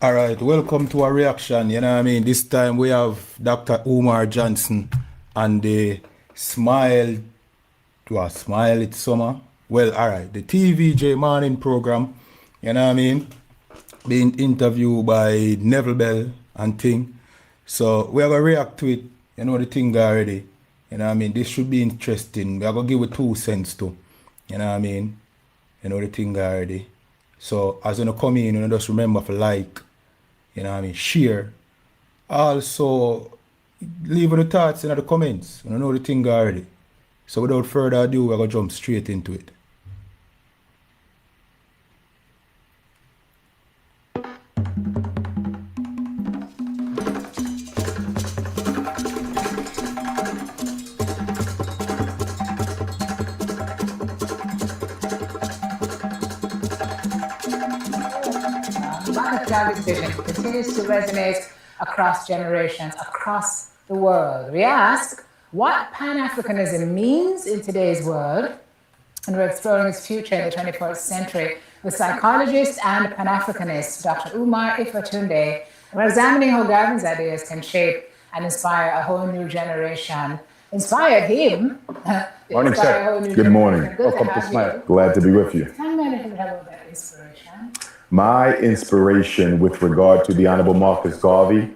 All right, welcome to our reaction. You know what I mean? This time we have Dr. Umar Johnson and the Smile to a Smile It's Summer. Well, all right, the TVJ morning program, you know what I mean? Being interviewed by Neville Bell and thing. So we are going to react to it. You know the thing already. You know what I mean? This should be interesting. We are going to give it 2 cents too. You know what I mean? You know the thing already. So as you come in, you know, just remember to like, you know what I mean, share. Also, leave the thoughts in the comments. You know the thing already. So without further ado, we're going to jump straight into it. Islamic vision continues to resonate across generations, across the world. We ask what Pan-Africanism means in today's world, and we're exploring its future in the 21st century with psychologist and Pan-Africanist Dr. Umar Ifatunde. We're examining how Garvin's ideas can shape and inspire a whole new generation. Inspired him. Morning, sir. Good morning. Welcome to Smile. Glad to be with you. Tell me a little bit about that inspiration. My inspiration with regard to the Honorable Marcus Garvey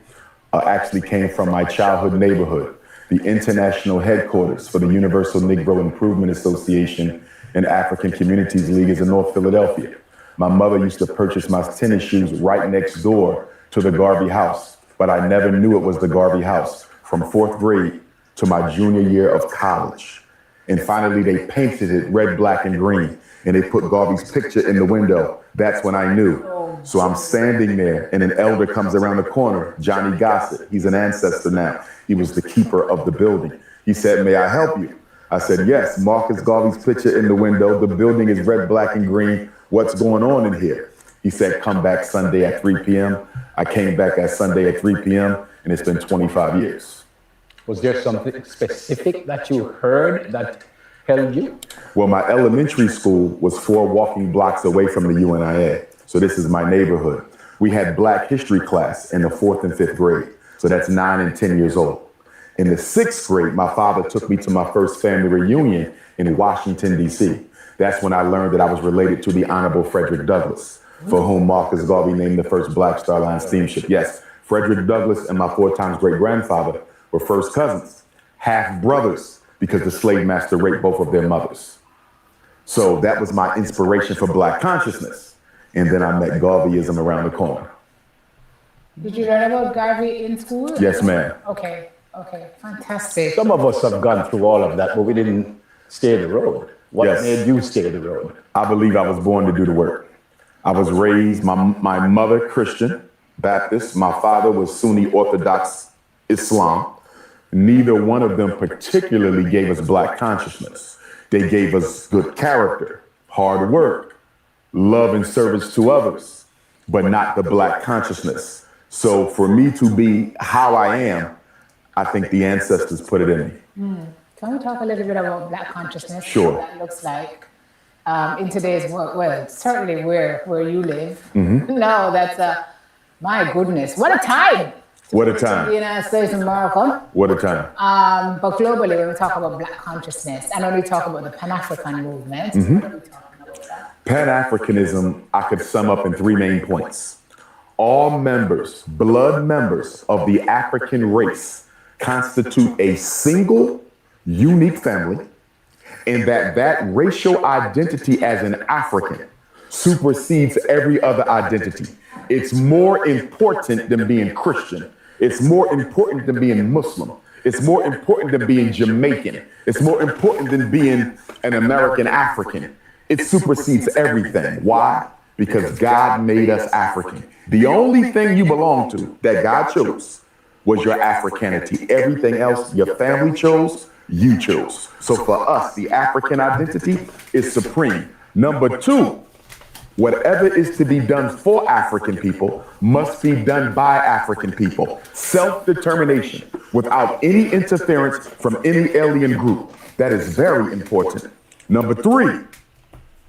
actually came from my childhood neighborhood, the international headquarters for the Universal Negro Improvement Association and African Communities League is in North Philadelphia. My mother used to purchase my tennis shoes right next door to the Garvey house, but I never knew it was the Garvey house from 4th grade to my junior year of college. And finally, they painted it red, black, and green, and they put Garvey's picture in the window. That's when I knew. So I'm standing there, and an elder comes around the corner, Johnny Gossett. He's an ancestor now. He was the keeper of the building. He said, "May I help you?" I said, "Yes, Marcus Garvey's picture in the window. The building is red, black, and green. What's going on in here?" He said, "Come back Sunday at 3 p.m. I came back that Sunday at 3 p.m., and it's been 25 years. Was there something specific that you heard that held you? Well, my elementary school was 4 walking blocks away from the UNIA. So this is my neighborhood. We had Black history class in the 4th and 5th grade. So that's 9 and 10 years old. In the 6th grade, my father took me to my first family reunion in Washington, D.C. That's when I learned that I was related to the Honorable Frederick Douglass, for whom Marcus Garvey named the first Black Star Line steamship. Yes, Frederick Douglass and my 4 times great-grandfather were first cousins, half brothers, because the slave master raped both of their mothers. So that was my inspiration for Black consciousness. And then I met Garveyism around the corner. Did you learn about Garvey in school? Yes, ma'am. Okay, fantastic. Some of us have gone through all of that, but we didn't stay the road. What Yes. made you stay the road? I believe I was born to do the work. I was raised, my mother Christian, Baptist. My father was Sunni Orthodox Islam. Neither one of them particularly gave us Black consciousness. They gave us good character, hard work, love and service to others, but not the Black consciousness. So for me to be how I am, I think the ancestors put it in me. Can we talk a little bit about Black consciousness? Sure. What that looks like in today's world. Well, certainly where you live. No, that's my goodness, what a time. What a time. The United States of America. What a time. But globally, when we talk about Black consciousness, and when we talk about the Pan-African movement, what are we talking about that? Pan-Africanism, I could sum up in 3 main points. All members, blood members of the African race constitute a single, unique family, and that racial identity as an African supersedes every other identity. It's more important than being Christian. It's more important than being Muslim. It's more important than being Jamaican. It's more important than being an American African. It supersedes everything. Why? Because God made us African. The only thing you belong to that God chose was your Africanity. Everything else your family chose, you chose. So for us, the African identity is supreme. Number 2, whatever is to be done for African people must be done by African people. Self-determination without any interference from any alien group. That is very important. Number 3,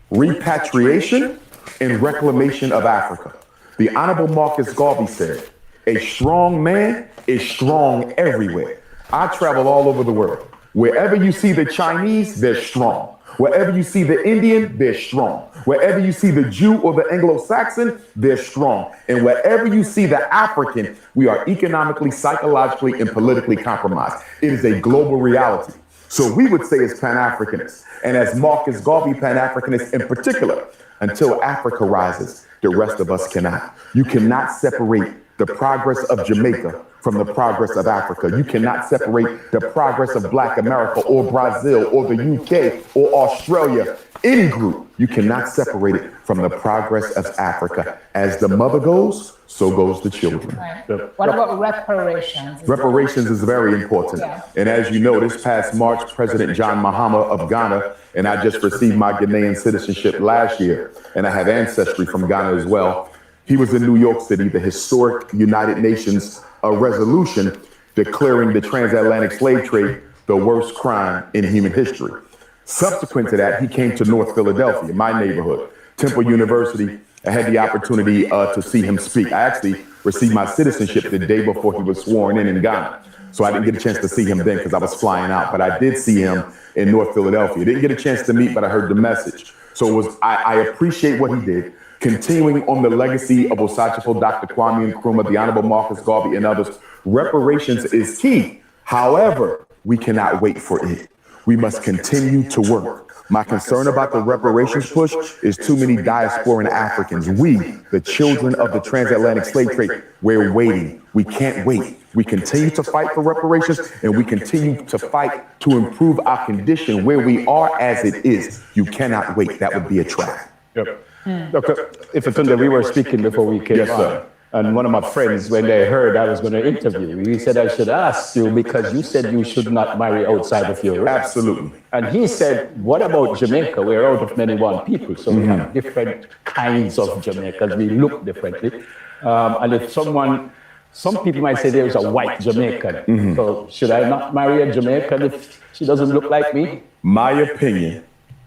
repatriation and reclamation of Africa. The Honorable Marcus Garvey said, a strong man is strong everywhere. I travel all over the world. Wherever you see the Chinese, they're strong. Wherever you see the Indian, they're strong. Wherever you see the Jew or the Anglo-Saxon, they're strong. And wherever you see the African, we are economically, psychologically, and politically compromised. It is a global reality. So we would say as Pan-Africanists, and as Marcus Garvey Pan-Africanists in particular, until Africa rises, the rest of us cannot. You cannot separate the progress of Jamaica from the progress of Africa. You cannot separate the progress of Black America or Brazil or the UK or Australia, any group. You cannot separate it from the progress of Africa. As the mother goes, so goes the children. Right. What about reparations? Reparations is very important. Yeah. And as you know, this past March, President John Mahama of Ghana, and I just received my Ghanaian citizenship last year, and I have ancestry from Ghana as well. He was in New York City, the historic United Nations resolution declaring the transatlantic slave trade the worst crime in human history. Subsequent to that, he came to North Philadelphia, my neighborhood, Temple University. I had the opportunity to see him speak. I actually received my citizenship the day before he was sworn in Ghana. So I didn't get a chance to see him then because I was flying out, but I did see him in North Philadelphia. Didn't get a chance to meet, but I heard the message. So I appreciate what he did. Continuing on the legacy of Osachifo, Dr. Kwame Nkrumah, the Honorable Marcus Garvey, and others, reparations is key. However, we cannot wait for it. We must continue to work. My concern about the reparations push is too many diasporan Africans. We, the children of the transatlantic slave trade, we're waiting. We can't wait. We continue to fight for reparations, and we continue to fight to improve our condition where we are as it is. You cannot wait. That would be a trap. Yep. Dr. Ifatunde, we were speaking before we came Yes, sir. on, and one of my friends, when they heard I was going to interview you, he said I should ask you because you said you should not marry outside of your race. Absolutely. And he said, what about Jamaica? We're out of many one people, so we have different kinds of Jamaicans. We look differently. And if some people might say there's a white Jamaican. So should I not marry a Jamaican if she doesn't look like me? My opinion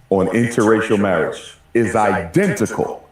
on interracial marriage is identical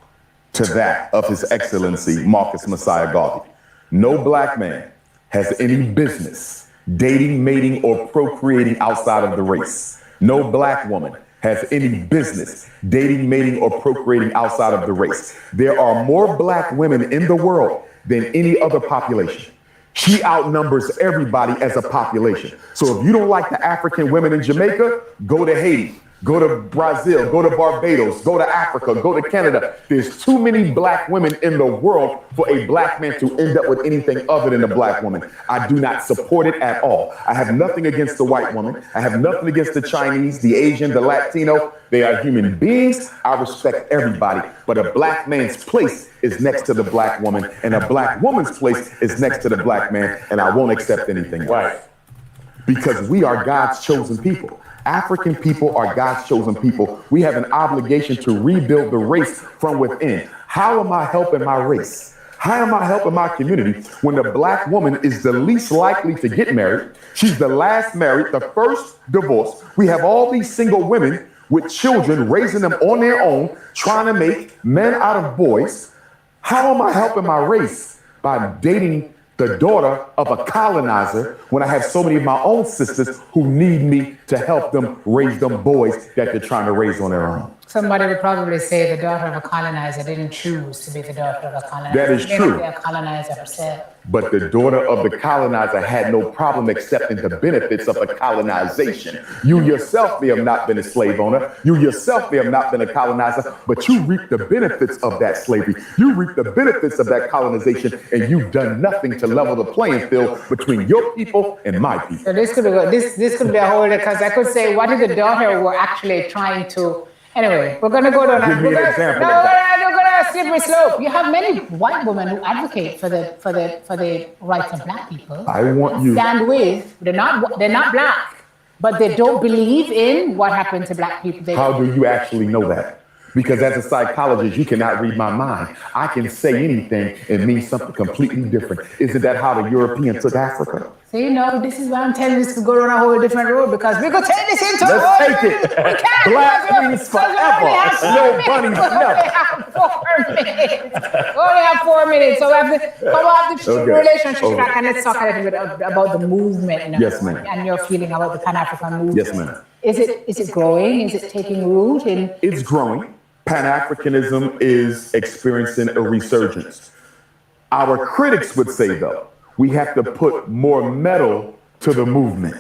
to that of His Excellency Marcus Messiah Garvey. No black man has any business dating, mating, or procreating outside of the race. No black woman has any business dating, mating, or procreating outside of the race. There are more black women in the world than any other population. She outnumbers everybody as a population. So if you don't like the African women in Jamaica, go to Haiti. Go to Brazil, go to Barbados, go to Africa, go to Canada. There's too many black women in the world for a black man to end up with anything other than a black woman. I do not support it at all. I have nothing against the white woman. I have nothing against the Chinese, the Asian, the Latino. They are human beings. I respect everybody. But a black man's place is next to the black woman, and a black woman's place is next to the black man, and I won't accept anything else. Right. Because we are God's chosen people. African people are God's chosen people. We have an obligation to rebuild the race from within. How am I helping my race? How am I helping my community when the black woman is the least likely to get married? She's the last married, the first divorced. We have all these single women with children, raising them on their own, trying to make men out of boys. How am I helping my race? By dating the daughter of a colonizer when I have so many of my own sisters who need me to help them raise them boys that they're trying to raise on their own. Somebody would probably say the daughter of a colonizer didn't choose to be the daughter of a colonizer. That is She may true. not be a colonizer herself. But the daughter of the colonizer had no problem accepting the benefits of the colonization. You yourself may have not been a slave owner. You yourself may have not been a colonizer, but you reap the benefits of that slavery. You reap the benefits of that colonization, and you've done nothing to level the playing field between your people and my people. So this could be a whole, because I could say, what if the daughter were actually trying to, anyway, we're going to go down. Give me an example No, of that. we're going to slippery slope. You have many white women who advocate for the rights of black people. I want you. Stand with, they're not black, but they don't believe in what happened to black people. How do you actually know that? Because as a psychologist, you cannot read my mind. I can say anything and mean something completely different. Isn't that how the European took Africa? See, no, this is why I'm telling this to go on a whole different road, because we could take this into Let's take it. We can't. Black queens forever. No bunnies We only have 4 minutes, so we have to come off the relationship track and let's talk a little bit about the movement now. Yes, ma'am. And your feeling about the Pan-African movement. Yes, ma'am. Is it growing? Is it taking root? It's growing. Pan-Africanism is experiencing a resurgence. Our critics would say, though, we have to put more metal to the movement.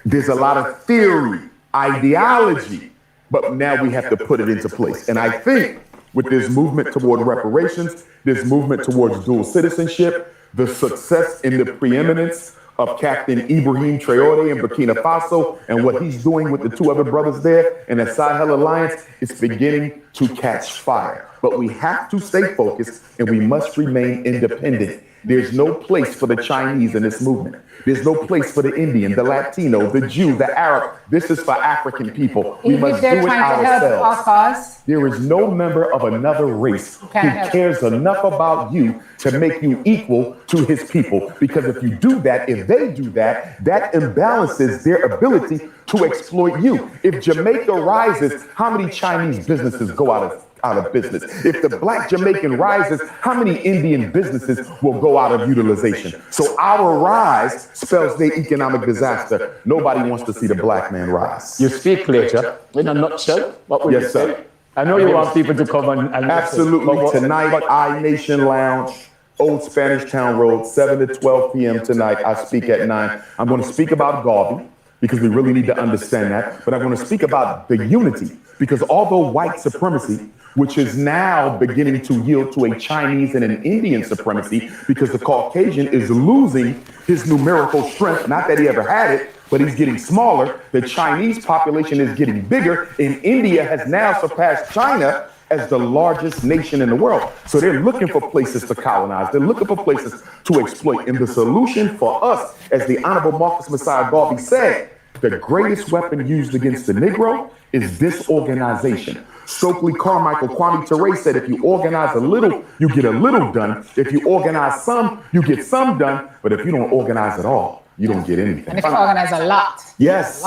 There's a lot of theory, ideology, but now we have to put it into place. And I think with this movement toward reparations, this movement towards dual citizenship, the success in the preeminence of Captain Ibrahim Traore in Burkina Faso and what he's doing with the two other brothers there in the Sahel Alliance, it's beginning to catch fire. But we have to stay focused and we must remain independent. There's no place for the Chinese in this movement. There's no place for the Indian, the Latino, the Jew, the Arab. This is for African people. We must do it ourselves. There is no member of another race who cares enough about you to make you equal to his people. Because if you do that, if they do that, that imbalances their ability to exploit you. If Jamaica rises, how many Chinese businesses go out of business? If the black Jamaican rises, how many Indian businesses will go out of utilization? So our rise spells their economic disaster. Nobody wants to see the black man rise. You speak later. In a nutshell, what would you say? I know you want people to come and absolutely. Tonight, iNation Lounge, Old Spanish Town Road, 7 to 12 p.m. tonight. I speak at 9. I'm going to speak about Garvey, because we really need to understand that. But I'm going to speak about the unity, because although white supremacy, which is now beginning to yield to a Chinese and an Indian supremacy, because the Caucasian is losing his numerical strength, not that he ever had it, but he's getting smaller. The Chinese population is getting bigger, and India has now surpassed China as the largest nation in the world. So they're looking for places to colonize. They're looking for places to exploit. And the solution for us, as the Honorable Marcus Messiah Garvey said, the greatest weapon used against the Negro is disorganization. Stokely Carmichael, Kwame Ture said, if you organize a little, you get a little done. If you organize some, you get some done. But if you don't organize at all, you don't get anything. And if you organize a lot, yes,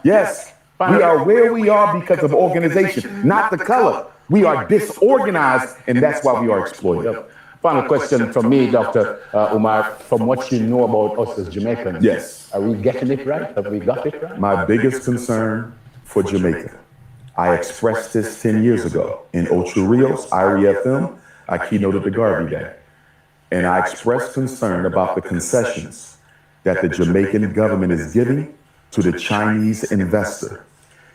yes, we are where we are because of organization, not the color. We are disorganized, and that's why we are exploited. Final question from me, Dr. Umar. From what you know about us as Jamaicans, yes, are we getting it right? Have we got it right? My biggest concern for Jamaica, I expressed this 10 years ago in Ocho Rios, IRE FM. I keynoted the Garvey Day. And I expressed concern about the concessions that the Jamaican government is giving to the Chinese investor.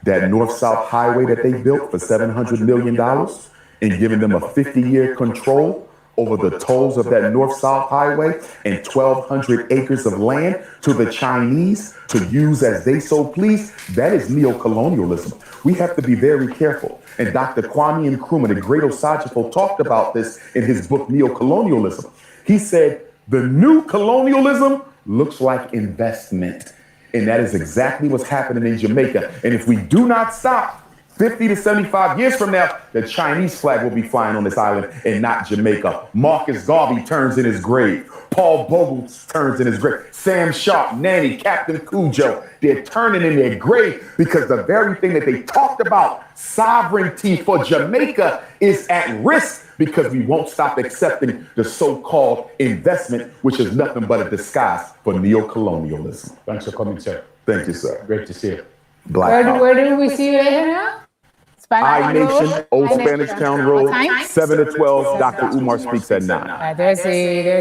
That north-south highway that they built for $700 million and giving them a 50-year control over the tolls of that north-south highway and 1,200 acres of land to the Chinese to use as they so please, that is neocolonialism. We have to be very careful. And Dr. Kwame Nkrumah, the great Osagefo, talked about this in his book, Neocolonialism. He said, the new colonialism looks like investment. And that is exactly what's happening in Jamaica. And if we do not stop, 50 to 75 years from now, the Chinese flag will be flying on this island and not Jamaica. Marcus Garvey turns in his grave. Paul Bogle turns in his grave. Sam Sharp, Nanny, Captain Cujo, they're turning in their grave because the very thing that they talked about, sovereignty for Jamaica, is at risk because we won't stop accepting the so-called investment, which is nothing but a disguise for neocolonialism. Thanks for coming, sir. Thank you, sir. Great to see you. Where do we see you later now? iNation, Old Spanish Town Road, 7 to 12. Dr. Umar speaks at 9. There's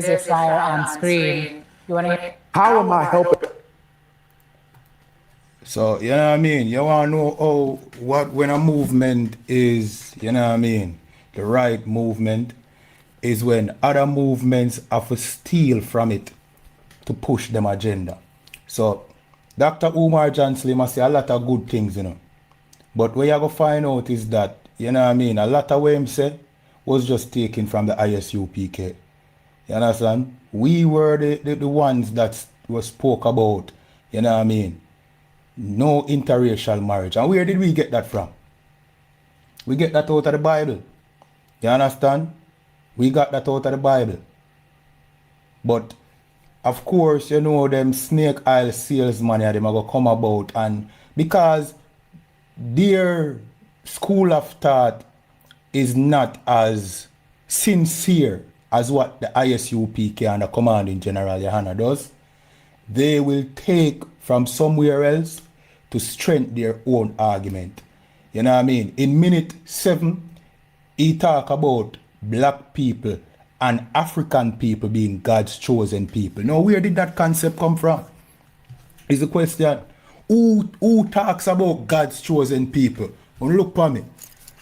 a flyer on screen. You want to? How am I helping? So, you know what I mean? You want to know when a movement is, you know what I mean, the right movement is when other movements have to steal from it to push them agenda. So, Dr. Umar Johnson must say a lot of good things, you know. But what you're going to find out is that, you know what I mean, a lot of what him said was just taken from the ISUPK. You understand? We were the ones that was spoke about, you know what I mean, no interracial marriage. And where did we get that from? We get that out of the Bible. You understand? We got that out of the Bible. But of course, you know them snake oil salesmen, them are going to come about, and because their school of thought is not as sincere as what the ISUPK and the Commanding General Yohana does, they will take from somewhere else to strengthen their own argument. You know what I mean? In minute 7, he talk about black people and African people being God's chosen people. Now, where did that concept come from? Is the question. Who talks about God's chosen people? Well, look for me.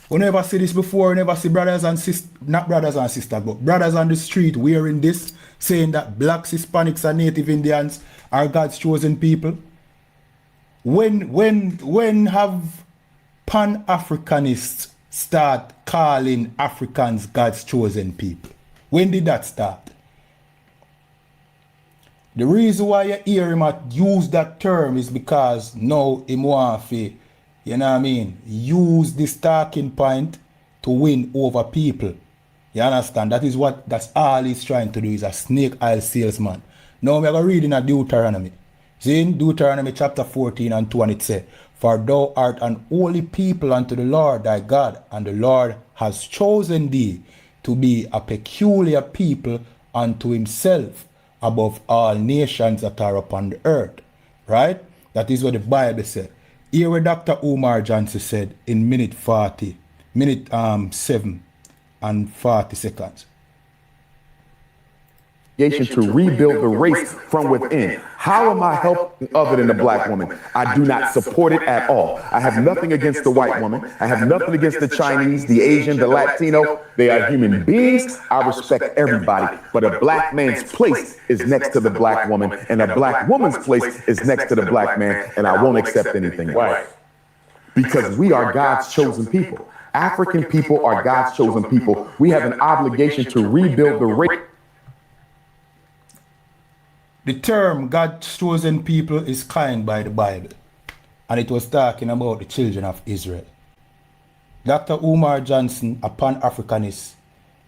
We never see this before. We never see brothers and sisters, not brothers and sisters, but brothers on the street wearing this, saying that blacks, Hispanics, and Native Indians are God's chosen people. When have Pan-Africanists start calling Africans God's chosen people? When did that start? The reason why you hear him use that term is because now he want to, you know what I mean, use this talking point to win over people. You understand? That's all he's trying to do. He's a snake oil salesman. Now we're going to read in a Deuteronomy. See in Deuteronomy chapter 14 and 2, and it says, "For thou art an holy people unto the Lord thy God, and the Lord has chosen thee to be a peculiar people unto himself above all nations that are upon the earth." Right? That is what the Bible said. Here where Dr. Umar Johnson said in minute 7 and 40 seconds. To rebuild the race from within. How am I helping other than the black woman? I do not support it at all. I have nothing against the white woman. I have nothing against the Chinese, the Asian, the Latino. They are human beings. I respect everybody. But a black man's place is next to the black woman, and a black woman's place is next to the black man, and I won't accept anything else. Because we are God's chosen people. African people are God's chosen people. We have an obligation to rebuild the race. The term God's chosen people is coined by the Bible, and it was talking about the children of Israel. Dr. Umar Johnson, a Pan-Africanist,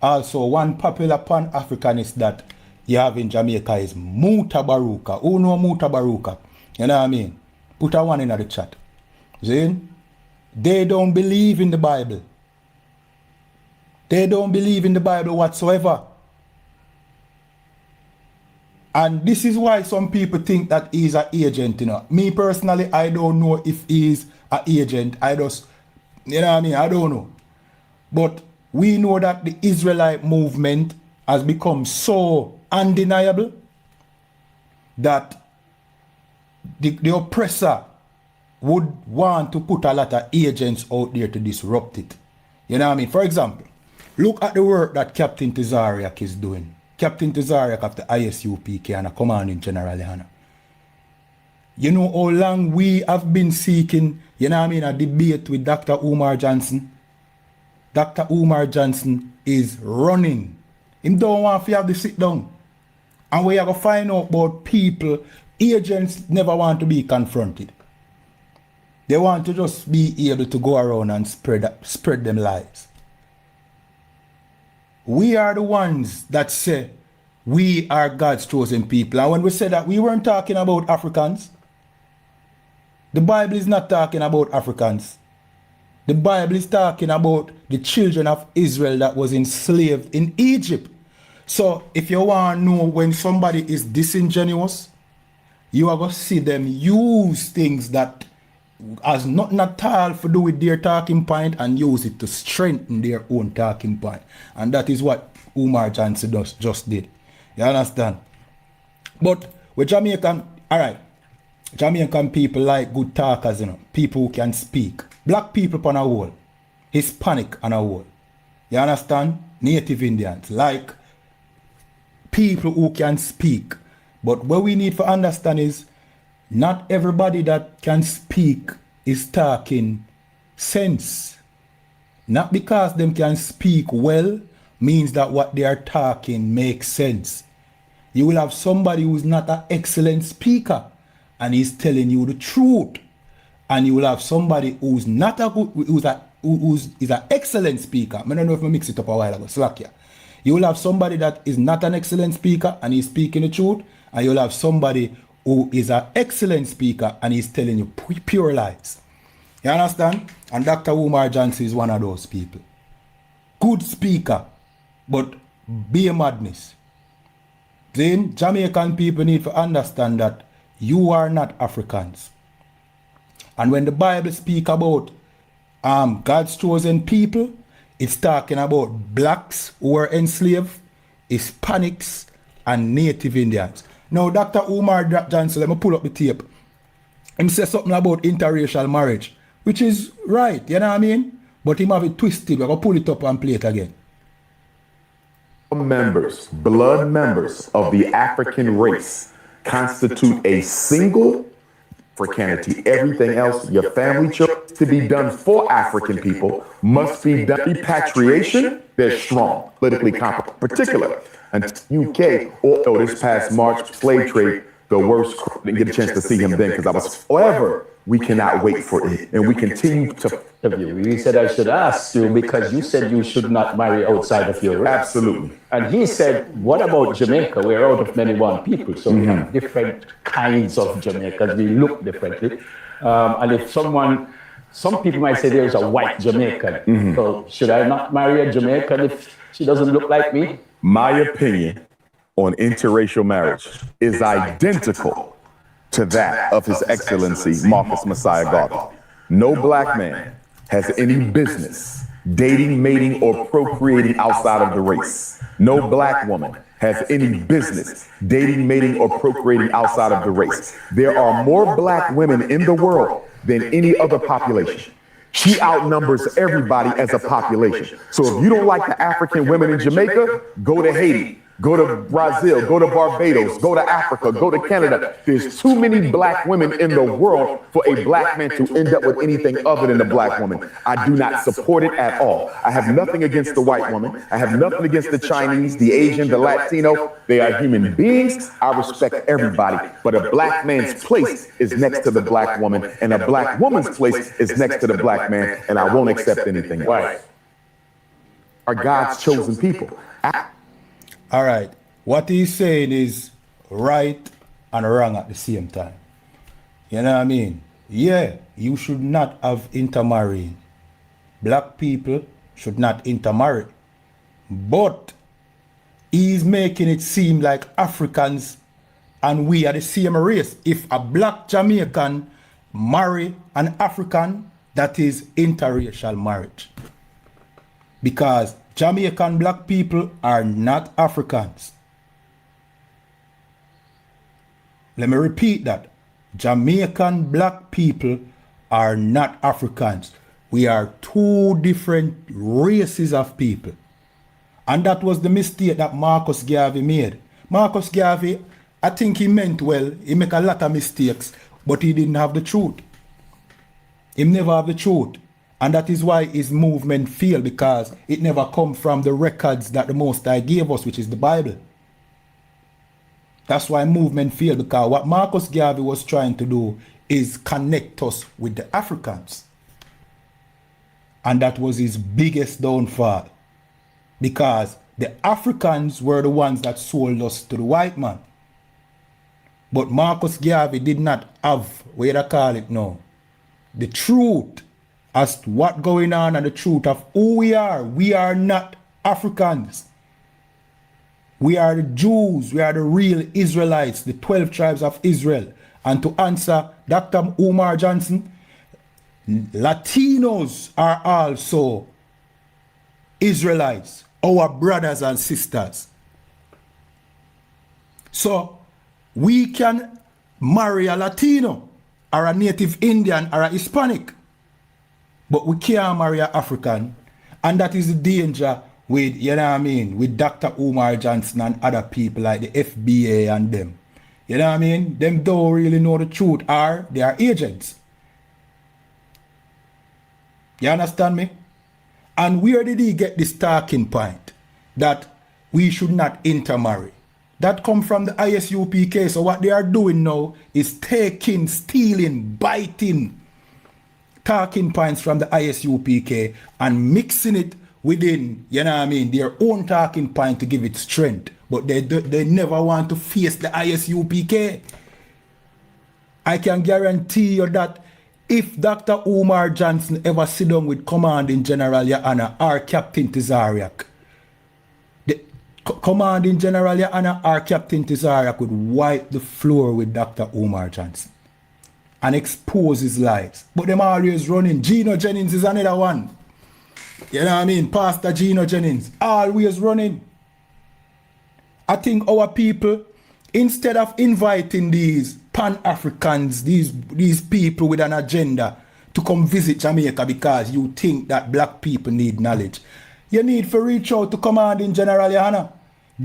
also one popular Pan-Africanist that you have in Jamaica is Muta Baruka. Who know Muta Baruka? You know what I mean? Put a one in the chat. See? They don't believe in the Bible. They don't believe in the Bible whatsoever. And this is why some people think that he's an agent, you know. Me personally, I don't know if he's an agent. I just, you know what I mean? I don't know. But we know that the Israelite movement has become so undeniable that the oppressor would want to put a lot of agents out there to disrupt it. You know what I mean? For example, look at the work that Captain Tazariak is doing. Captain Tazariak of the ISUPK and a Commanding General Yohana. You know how long we have been seeking, you know what I mean, a debate with Dr. Umar Johnson. Dr. Umar Johnson is running. He don't want to have to sit down. And we are going to find out about people, agents never want to be confronted. They want to just be able to go around and spread them lies. We are the ones that say we are God's chosen people. And when we say that, we weren't talking about Africans. The Bible is not talking about Africans. The Bible is talking about the children of Israel that was enslaved in Egypt. So if you want to know when somebody is disingenuous, you are going to see them use things that has nothing at all to do with their talking point and use it to strengthen their own talking point. And that is what Umar Johnson just did. You understand? But with Jamaican, alright, Jamaican people like good talkers, you know, people who can speak. Black people on a whole, Hispanic on a whole. You understand? Native Indians, like people who can speak. But what we need to understand is not everybody that can speak is talking sense. Not because them can speak well means that what they are talking makes sense. You will have somebody who's not an excellent speaker and he's telling you the truth. And you will have somebody who's not who's an is an excellent speaker. I don't know if I mix it up a while ago. Slack ya. You will have somebody that is not an excellent speaker and he's speaking the truth, and you'll have somebody who is an excellent speaker and he's telling you pure lies. You understand? And Dr. Umar Johnson is one of those people. Good speaker, but be a madness. Then Jamaican people need to understand that you are not Africans. And when the Bible speaks about God's chosen people, it's talking about blacks who were enslaved, Hispanics, and Native Indians. Now, Dr. Umar Johnson, let me pull up the tape. He says something about interracial marriage, which is right, you know what I mean? But he have it twisted. We're going to pull it up and play it again. Members, blood members of the African race constitute a single Africanity. Everything else, your family chose to be done for African people must be done. Repatriation, they're strong, politically competent, particular. And UK, or this past March, slave trade, the worst. Didn't get a chance to see him then because I was. However, we cannot wait for it, and we continue to. You said I should ask you because you said you should not marry outside of your race. Absolutely. And he said, what about Jamaica? We're out of many one people, so we have different kinds of Jamaicans. We look differently. And if some people might say there's a white Jamaican. So should I not marry a Jamaican if she doesn't look like me? My opinion on interracial marriage is identical to that of His Excellency Marcus Messiah Garvey. No black man has any business dating, mating, or procreating outside of the race. No black woman has any business dating, mating, or procreating outside of the race. There are more black women in the world than any other population. She outnumbers everybody as a population. So if you don't like the African women in Jamaica, go to Haiti. Go to Brazil, go to Barbados, go to Africa, go to Canada. There's too many black women in the world for a black man to end up with anything other than a black woman. I do not support it at all. I have nothing against the white woman. I have nothing against the Chinese, the Asian, the Latino. They are human beings. I respect everybody. But a black man's place is next to the black woman, and a black woman's place is next to the black man, and I won't accept anything else. Are God's chosen people. All right. What he's saying is right and wrong at the same time. You know what I mean? Yeah, you should not have intermarrying. Black people should not intermarry. But he's making it seem like Africans and we are the same race. If a black Jamaican marry an African, that is interracial marriage. Because Jamaican black people are not Africans. Let me repeat that. Jamaican black people are not Africans. We are two different races of people. And that was the mistake that Marcus Garvey made. Marcus Garvey, I think he meant well. He made a lot of mistakes, but he didn't have the truth. He never have the truth. And that is why his movement failed, because it never come from the records that the Most High gave us, which is the Bible. That's why movement failed, because what Marcus Garvey was trying to do is connect us with the Africans. And that was his biggest downfall, because the Africans were the ones that sold us to the white man. But Marcus Garvey did not have, what do you call it now, the truth as to what going on and the truth of who we are. We are not Africans. We are the Jews. We are the real Israelites, the 12 tribes of Israel. And to answer Dr. Umar Johnson, Latinos are also Israelites, our brothers and sisters. So we can marry a Latino or a Native Indian or a Hispanic, but we can't marry an African. And that is the danger with, you know what I mean, with Dr. Umar Johnson and other people like the FBA and them. You know what I mean? Them don't really know the truth, or they are agents. You understand me? And where did he get this talking point that we should not intermarry? That come from the ISUPK. So what they are doing now is taking, stealing, biting talking points from the ISUPK and mixing it within, you know what I mean, their own talking point to give it strength. But they never want to face the ISUPK. I can guarantee you that if Dr. Umar Johnson ever sit down with Commanding General Your Honor or Captain Tizariak, the Commanding General Your Honor or Captain Tizariak would wipe the floor with Dr. Umar Johnson and expose his lies. But them always running. Gino Jennings is another one. You know what I mean? Pastor Gino Jennings, always running. I think our people, instead of inviting these Pan-Africans, these people with an agenda to come visit Jamaica because you think that black people need knowledge, you need to reach out to Commanding General Your Honor.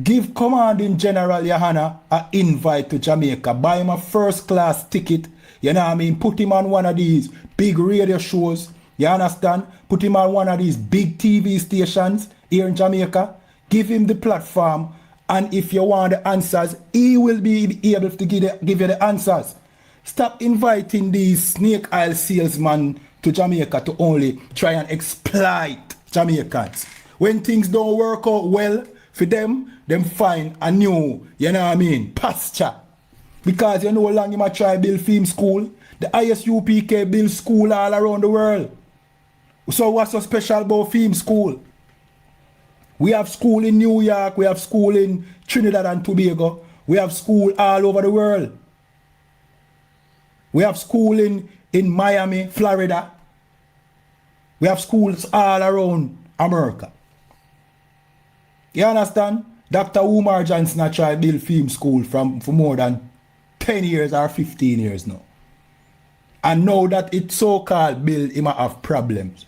Give Commanding General Your Honor an invite to Jamaica. Buy him a first class ticket. You know what I mean? Put him on one of these big radio shows. You understand? Put him on one of these big TV stations here in Jamaica. Give him the platform. And if you want the answers, he will be able to give you the answers. Stop inviting these snake oil salesmen to Jamaica to only try and exploit Jamaicans. When things don't work out well for them find a new, you know what I mean, pasture. Because you know how long you might try build film school. The ISUPK builds school all around the world. So what's so special about film school? We have school in New York, we have school in Trinidad and Tobago, we have school all over the world. We have school in Miami, Florida. We have schools all around America. You understand? Dr. Umar Johnson has tried to build film school for more than 10 years or 15 years now. And now that it's so-called built, he might have problems.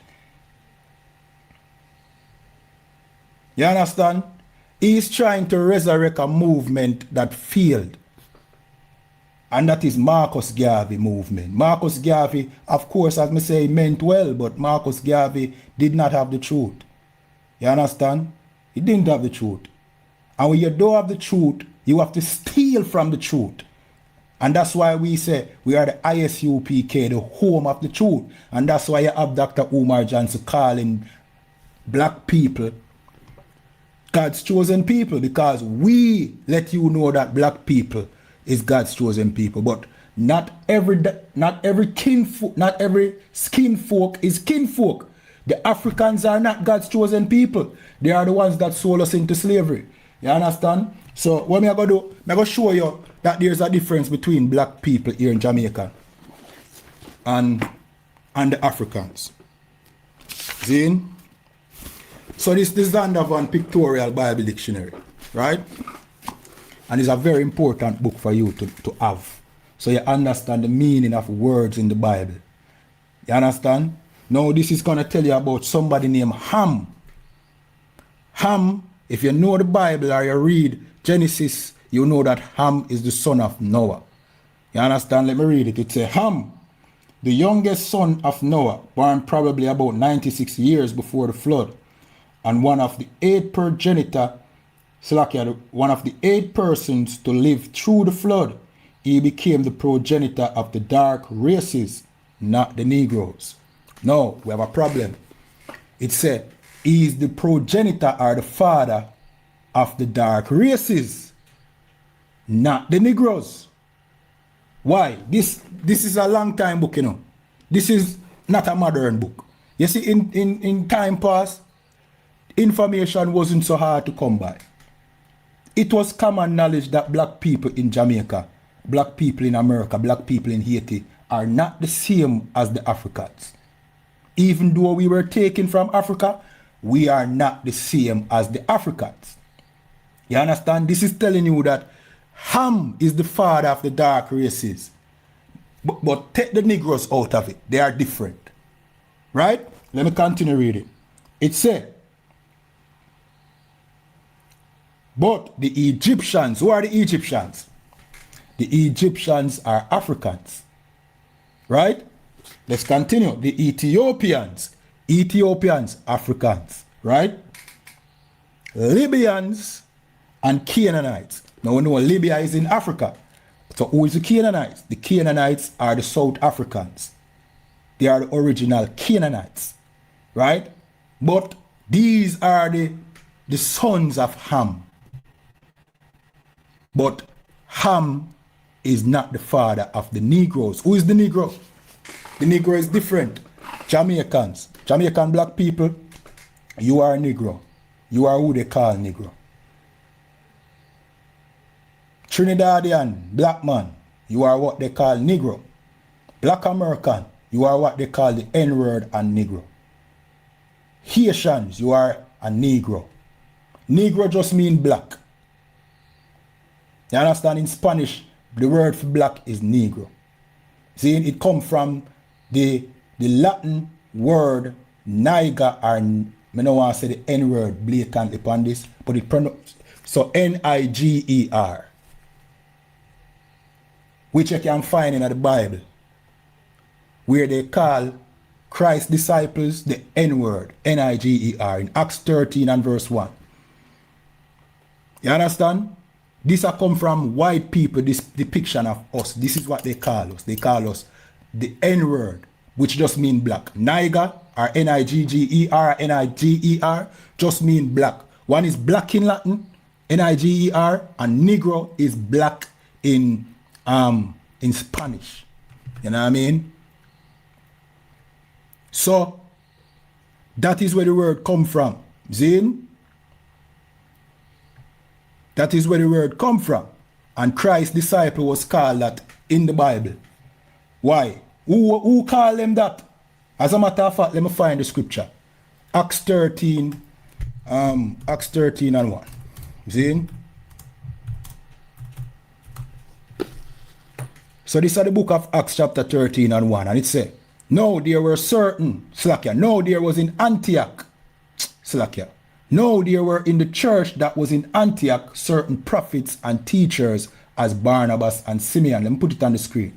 You understand? He's trying to resurrect a movement that failed. And that is Marcus Garvey movement. Marcus Garvey, of course, as I say, meant well, but Marcus Garvey did not have the truth. You understand? He didn't have the truth. And when you don't have the truth, you have to steal from the truth. And that's why we say we are the ISUPK, the home of the truth. And that's why you have Dr. Umar Johnson calling black people God's chosen people, because we let you know that black people is God's chosen people. But not every skin folk is kinfolk. The Africans are not God's chosen people. They are the ones that sold us into slavery. You understand? So what I'm going to do, I'm going to show you that there's a difference between black people here in Jamaica and the Africans. See? So this is the Zandervan Pictorial Bible Dictionary, right? And it's a very important book for you to have. So you understand the meaning of words in the Bible. You understand? Now this is going to tell you about somebody named Ham. Ham, if you know the Bible or you read Genesis, you know that Ham is the son of Noah. You understand? Let me read it. It says, Ham, the youngest son of Noah, born probably about 96 years before the flood, and one of the 8 persons to live through the flood, he became the progenitor of the dark races, not the Negroes. No, we have a problem. It said, he is the progenitor or the father of the dark races, not the Negroes. Why? This is a long time book, you know. This is not a modern book. You see, in time past, information wasn't so hard to come by. It was common knowledge that black people in Jamaica, black people in America, black people in Haiti are not the same as the Africans. Even though we were taken from Africa, we are not the same as the Africans. You understand? This is telling you that Ham is the father of the dark races. But take the Negroes out of it. They are different. Right? Let me continue reading. It said, but the Egyptians, who are the Egyptians? The Egyptians are Africans. Right? Let's continue. The Ethiopians, Africans. Right? Libyans and Canaanites. Now we know Libya is in Africa. So who is the Canaanites? The Canaanites are the South Africans. They are the original Canaanites, right? But these are the sons of Ham. But Ham is not the father of the Negroes. Who is the Negro? The Negro is different. Jamaicans, Jamaican black people, you are a Negro. You are who they call Negro. Trinidadian black man, you are what they call Negro. Black American, you are what they call the N-word and Negro. Haitians, you are a Negro. Negro just mean black. You understand? In Spanish, the word for black is Negro. See, it comes from the Latin word niger, or I don't want to say the N-word blatantly upon this, but it pronounced so Niger, which you can find in the Bible, where they call Christ's disciples the N-word, Niger, in Acts 13 and verse 1. You understand? This has come from white people, this depiction of us. This is what they call us. They call us the N-word, which just mean black. Niger, or Nigger, Niger, just mean black. One is black in Latin, Niger, and Negro is black in Spanish. You know what I mean? So, that is where the word come from. Zin? That is where the word come from. And Christ's disciple was called that in the Bible. Why? Who called them that? As a matter of fact, let me find the scripture. Acts 13 and 1. See? So this is the book of Acts chapter 13 and 1. And it says, no, there were certain, no, there was in Antioch, no, there were in the church that was in Antioch certain prophets and teachers as Barnabas and Simeon. Let me put it on the screen.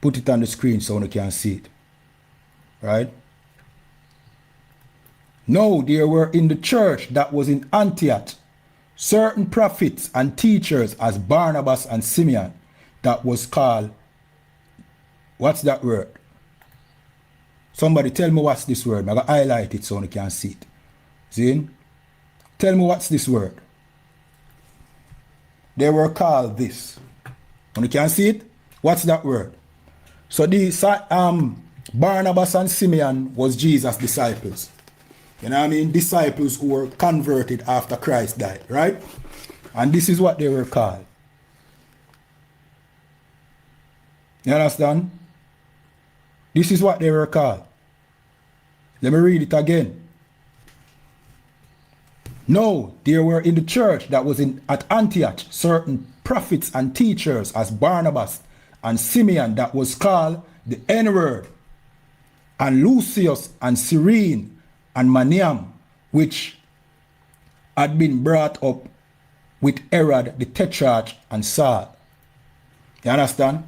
Put it on the screen so you can see it. Right? No, there were in the church that was in Antioch certain prophets and teachers as Barnabas and Simeon, that was called, what's that word? Somebody tell me what's this word. I'm going to highlight it so you can see it. See? Tell me what's this word. They were called this. You can see it? What's that word? So these Barnabas and Simeon was Jesus' disciples. You know what I mean? Disciples who were converted after Christ died, right? And this is what they were called. You understand? This is what they were called. Let me read it again. No, there were in the church that was at Antioch certain prophets and teachers as Barnabas and Simeon, that was called the N-word, and Lucius and Cyrene and Maniam, which had been brought up with Herod the Tetrarch and Saul. You understand?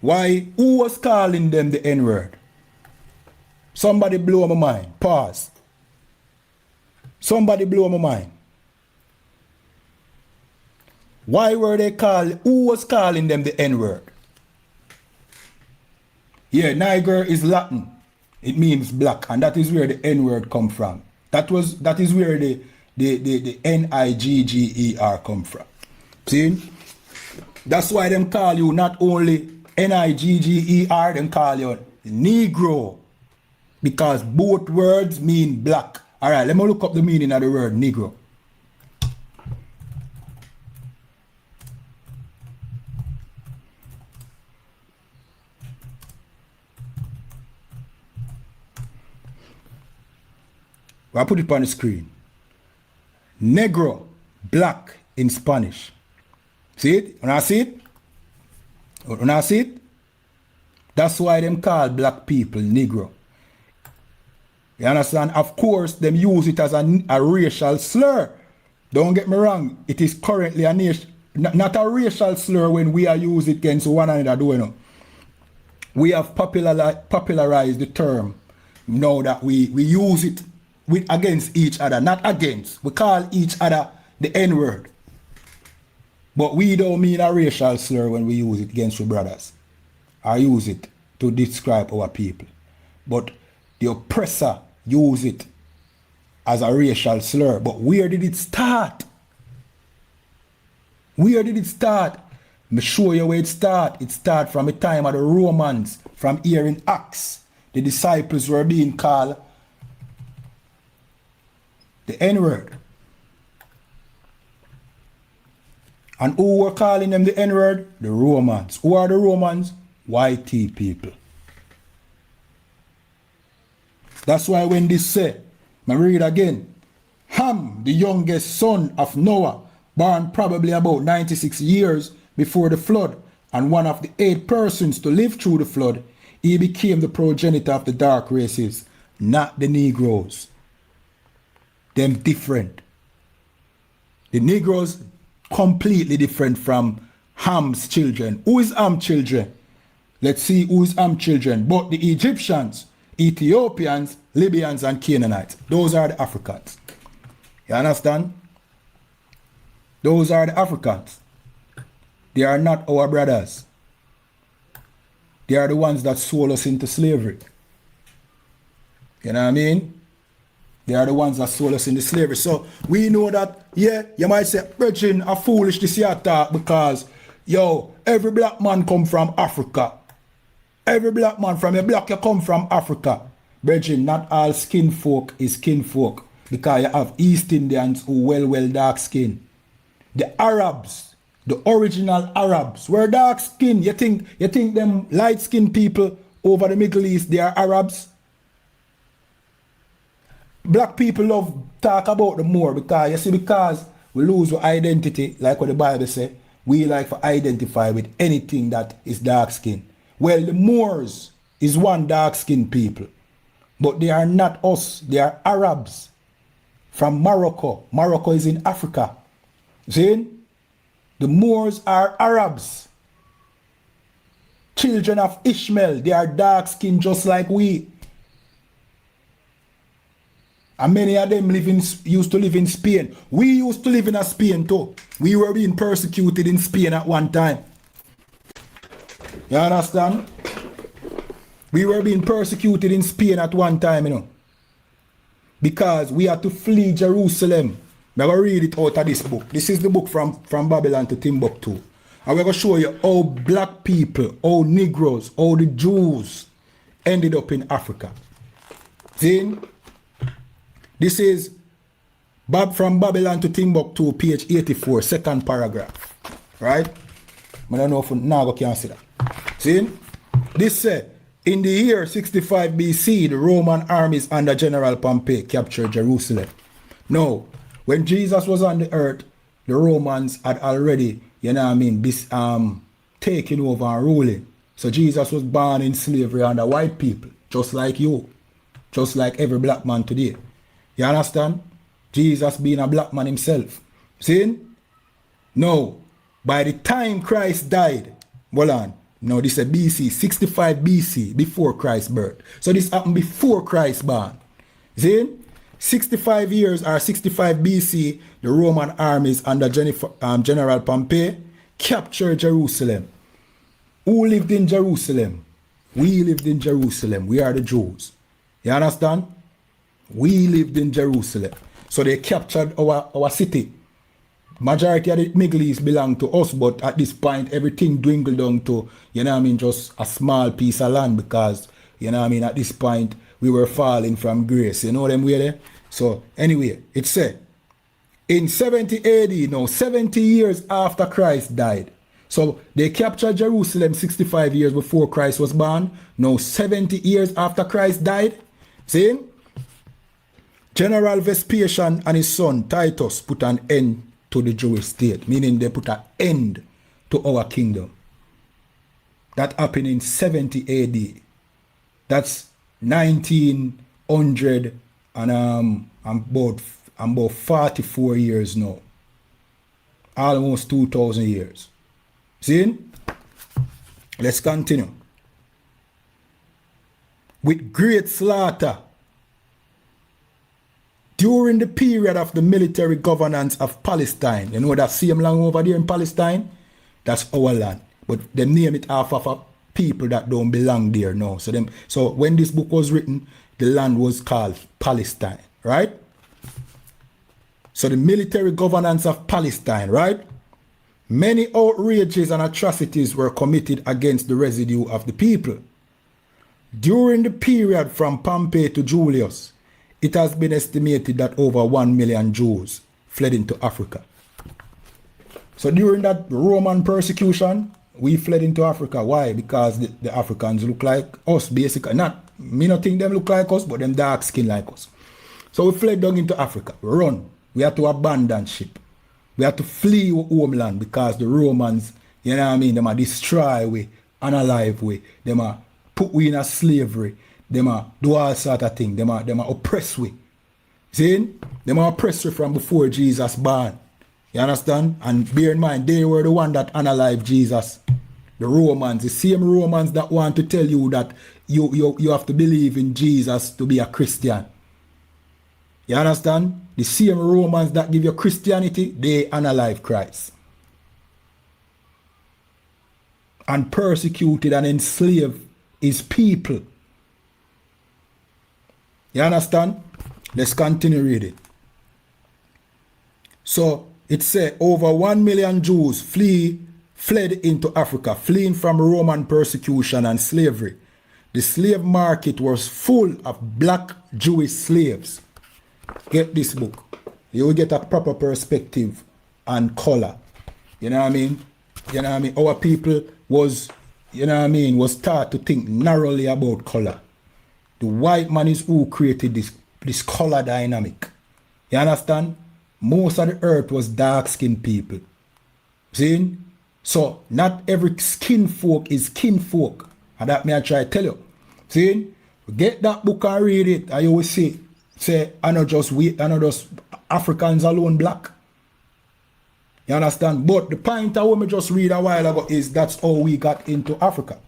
Why? Who was calling them the N-word? Somebody blow my mind. Pause. Somebody blow my mind. Why were they called? Who was calling them the N-word? Yeah, Niger is Latin. It means black, and that is where the N-word come from. That is where the Nigger come from. See? That's why them call you not only Nigger, them call you Negro, because both words mean black. All right, let me look up the meaning of the word Negro. I put it on the screen. Negro, black in Spanish. See it? When I see it? When I see it? That's why them call black people Negro. You understand? Of course, them use it as a racial slur. Don't get me wrong. It is currently not a racial slur when we are using it against one another, do you know? We have popularized the term now that we use it against each other, not against. We call each other the N-word. But we don't mean a racial slur when we use it against our brothers. or use it to describe our people. But the oppressor use it as a racial slur. But where did it start? Where did it start? Me show you where it start. It start from the time of the Romans, from here in Acts. The disciples were being called the N-word. And who were calling them the N-word? The Romans. Who are the Romans? YT people. That's why when this say, I read again, Ham, the youngest son of Noah, born probably about 96 years before the flood, and one of the 8 persons to live through the flood, he became the progenitor of the dark races, not the Negroes. Them different. The Negroes completely different from Ham's children. Who is Ham's children? Let's see who is Ham's children. But the Egyptians, Ethiopians, Libyans, and Canaanites. Those are the Africans. You understand? Those are the Africans. They are not our brothers. They are the ones that sold us into slavery. You know what I mean? They are the ones that sold us into slavery. So we know that, yeah, you might say, Brethren, are foolish this year talk because, yo, every black man come from Africa. Every black man from a block, you come from Africa. Brethren, not all skin folk is skin folk. Because you have East Indians who well dark skin. The Arabs, the original Arabs, were dark skin. You think them light skinned people over the Middle East, they are Arabs? Black people love talk about them more because, you see, because we lose our identity, like what the Bible say, we like to identify with anything that is dark skin. Well, the Moors is one dark skinned people, but they are not us, they are Arabs from Morocco. Morocco is in Africa. See? The Moors are Arabs. Children of Ishmael, they are dark skinned just like we. And many of them used to live in Spain. We used to live in Spain too. We were being persecuted in Spain at one time. You understand? We were being persecuted in Spain at one time, you know. Because we had to flee Jerusalem. I'm going to read it out of this book. This is the book from Babylon to Timbuktu. And we're going to show you how black people, how Negroes, how the Jews ended up in Africa. See? This is from Babylon to Timbuktu, page 84, second paragraph. Right? I don't know if Nago can see that. See? This said, in the year 65 BC, the Roman armies under General Pompey captured Jerusalem. Now, when Jesus was on the earth, the Romans had already, you know what I mean, taken over and ruling. So Jesus was born in slavery under white people, just like you, just like every black man today. You understand? Jesus being a black man himself. See? Now, by the time Christ died, hold on. No, this is BC, 65 BC, before Christ's birth. So this happened before Christ born. See? 65 years or 65 BC, the Roman armies under General Pompey captured Jerusalem. Who lived in Jerusalem? We lived in Jerusalem. We are the Jews. You understand? We lived in Jerusalem. So they captured our city. Majority of the Middle East belong to us, but at this point, everything dwindled down to, you know what I mean, just a small piece of land because, you know what I mean, at this point, we were falling from grace. You know them way there? So, anyway, it said, in 70 AD, now 70 years after Christ died. So, they captured Jerusalem 65 years before Christ was born. Now, 70 years after Christ died. See? General Vespasian and his son Titus put an end to the Jewish state, meaning they put an end to our kingdom. That happened in 70 AD. That's 1900 and I'm about 44 years now. Almost 2,000 years. See? Let's continue. With great slaughter, during the period of the military governance of Palestine, you know that same land over there in Palestine? That's our land. But they name it half of a people that don't belong there now. So when this book was written, the land was called Palestine, right? So the military governance of Palestine, right? Many outrages and atrocities were committed against the residue of the people. During the period from Pompey to Julius, it has been estimated that over 1 million Jews fled into Africa. So during that Roman persecution, we fled into Africa. Why? Because the Africans look like us, basically. Me not think them look like us, but them dark skin like us. So we fled down into Africa. We run. We had to abandon ship. We had to flee homeland because the Romans, you know what I mean, them are destroy we, unalive we, them are put we in a slavery, them are do all sort of thing, them are oppress we. See? Them are oppressed we from before Jesus born. You understand? And bear in mind, they were the one that unalive Jesus. The Romans, the same Romans that want to tell you that you have to believe in Jesus to be a Christian. You understand? The same Romans that give you Christianity, they unalive Christ. And persecuted and enslaved his people. You understand? Let's continue reading. So it says over 1 million Jews fled into Africa, fleeing from Roman persecution and slavery. The slave market was full of black Jewish slaves. Get this book. You will get a proper perspective and color. You know what I mean? You know what I mean? Our people was, you know what I mean, was taught to think narrowly about color. The white man is who created this color dynamic. You understand? Most of the earth was dark-skinned people. See? So not every skin folk is kinfolk. And that may I try to tell you. See? Get that book and read it, and you will see. Say, I not just Africans alone black. You understand? But the point I want me just read a while ago is that's how we got into Africa.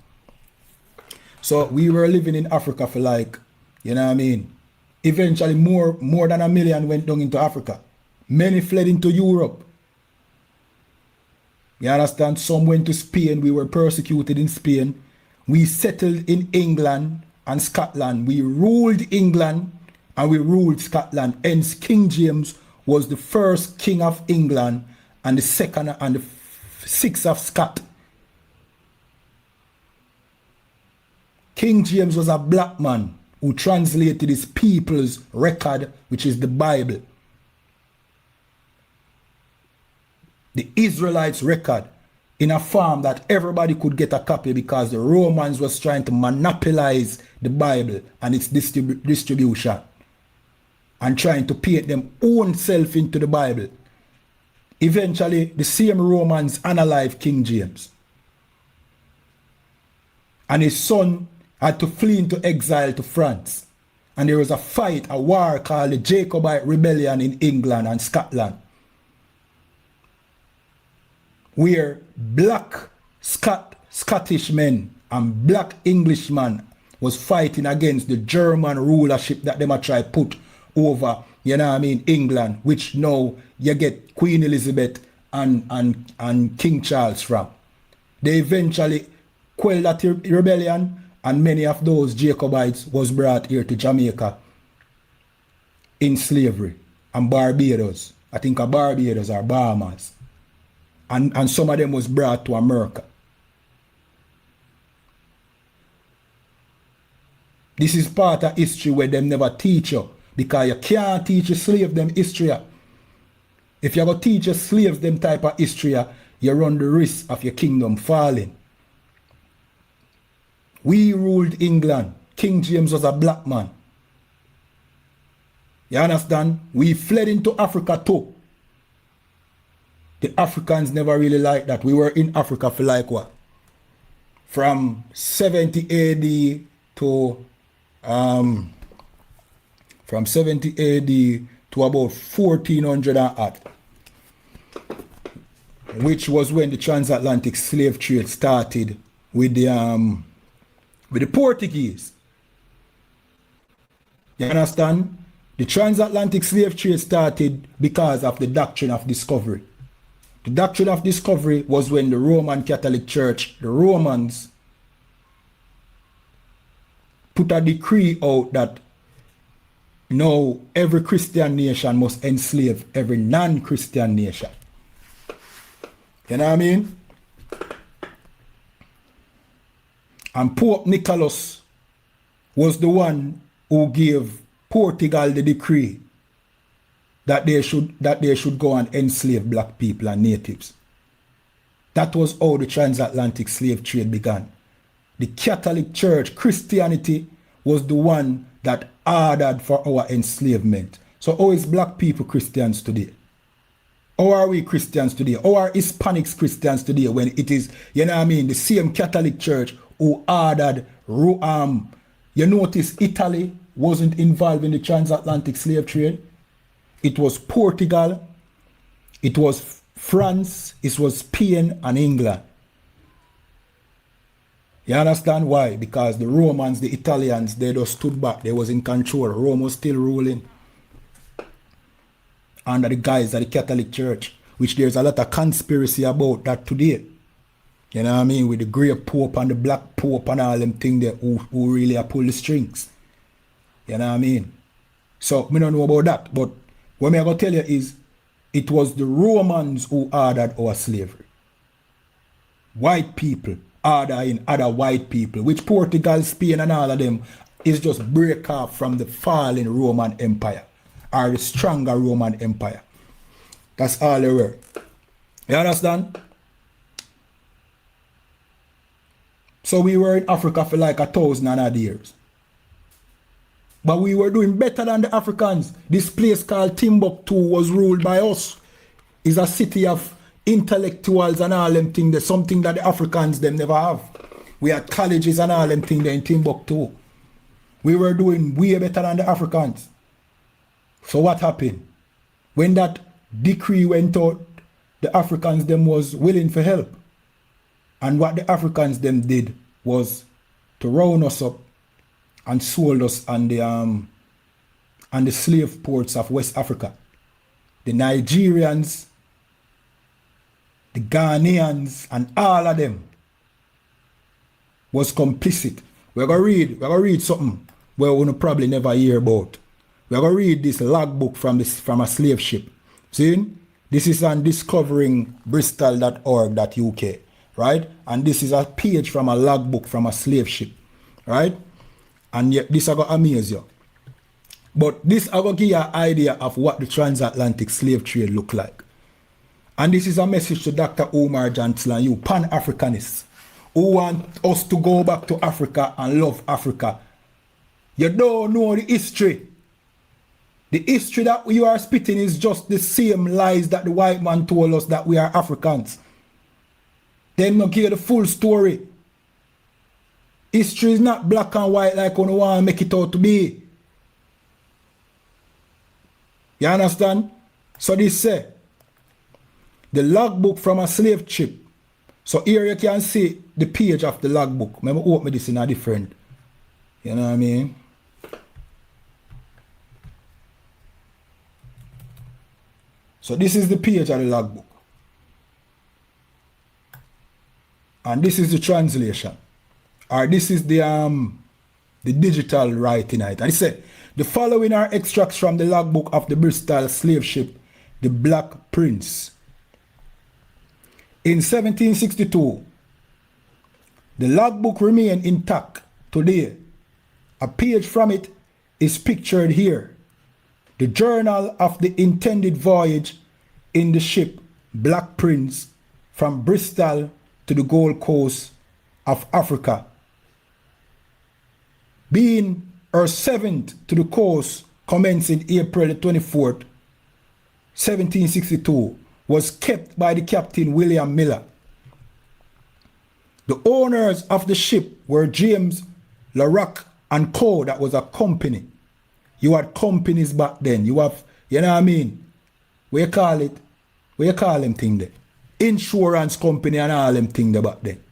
So we were living in Africa for like, you know what I mean? Eventually more than 1 million went down into Africa. Many fled into Europe. You understand? Some went to Spain. We were persecuted in Spain. We settled in England and Scotland. We ruled England and we ruled Scotland. Hence, King James was the first king of England and the second and the sixth of Scott. King James was a black man who translated his people's record, which is the Bible. The Israelites' record in a form that everybody could get a copy because the Romans was trying to monopolize the Bible and its distribution and trying to paint them own self into the Bible. Eventually, the same Romans unalive King James. And his son had to flee into exile to France. And there was a fight, a war called the Jacobite Rebellion in England and Scotland, where black Scottish men and black Englishmen was fighting against the German rulership that them a try put over, you know what I mean, England, which now you get Queen Elizabeth and King Charles from. They eventually quelled that rebellion, and many of those Jacobites was brought here to Jamaica in slavery, and Barbados. I think Barbados or Bahamas. And some of them was brought to America. This is part of history where them never teach you, because you can't teach a slave them history. If you go teach your slaves them type of history, you run the risk of your kingdom falling. We ruled England. King James was a black man. You understand? We fled into Africa too. The Africans never really liked that. We were in Africa for like what? From 70 AD to from 70 AD to about 1400 and odd, which was when the transatlantic slave trade started with the Portuguese. You understand? The transatlantic slave trade started because of the doctrine of discovery. The doctrine of discovery was when the Roman Catholic Church, the Romans, put a decree out that now every Christian nation must enslave every non-Christian nation. You know what I mean? And Pope Nicholas was the one who gave Portugal the decree that they should go and enslave black people and natives. That was how the transatlantic slave trade began. The Catholic Church, Christianity, was the one that ordered for our enslavement. So how is black people Christians today? How are we Christians today? How are Hispanics Christians today when it is, you know what I mean, the same Catholic Church who ordered, you notice Italy wasn't involved in the transatlantic slave trade. It was Portugal, it was France, it was Spain and England. You understand why? Because the Romans, the Italians, they just stood back. They was in control. Rome was still ruling under the guise of the Catholic Church, which there's a lot of conspiracy about that today. You know what I mean? With the grey pope and the black pope and all them things there who really are pull the strings. You know what I mean? So, we don't know about that. But what I'm going to tell you is, it was the Romans who ordered our slavery. White people ordering other white people, which Portugal, Spain and all of them is just break off from the falling Roman Empire or the stronger Roman Empire. That's all they were. You understand? So we were in Africa for like 1,000 years. But we were doing better than the Africans. This place called Timbuktu was ruled by us. It's a city of intellectuals and all them things. There's something that the Africans them never have. We had colleges and all them things there in Timbuktu. We were doing way better than the Africans. So what happened? When that decree went out, the Africans them was willing for help. And what the Africans them did was to round us up and sold us on the slave ports of West Africa. The Nigerians, the Ghanaians, and all of them was complicit. We're gonna read something where we'll probably never hear about. We're gonna read this logbook from a slave ship. See? This is on discoveringbristol.org.uk, right? And this is a page from a logbook from a slave ship, right? And yet this is going to amaze you. But this is going to give you an idea of what the transatlantic slave trade look like. And this is a message to Dr. Umar Johnson and you, Pan-Africanists, who want us to go back to Africa and love Africa. You don't know the history. The history that you are spitting is just the same lies that the white man told us that we are Africans. They don't give you the full story. History is not black and white like you want to make it out to be. You understand? So this say, the logbook from a slave ship. So here you can see the page of the logbook. Let me open this in a different, you know what I mean? So this is the page of the logbook. And this is the translation. Or this is the digital writing it. And it said, the following are extracts from the logbook of the Bristol slave ship, the Black Prince. In 1762, the logbook remained intact today. A page from it is pictured here. The journal of the intended voyage in the ship Black Prince from Bristol to the Gold Coast of Africa, being her 7th to the coast, commencing April the 24th, 1762, was kept by the Captain William Miller. The owners of the ship were James LaRock and Co. That was a company. You had companies back then. You have, you know what I mean? What you call it? What you call them thing there? Insurance company and all them thing there back then.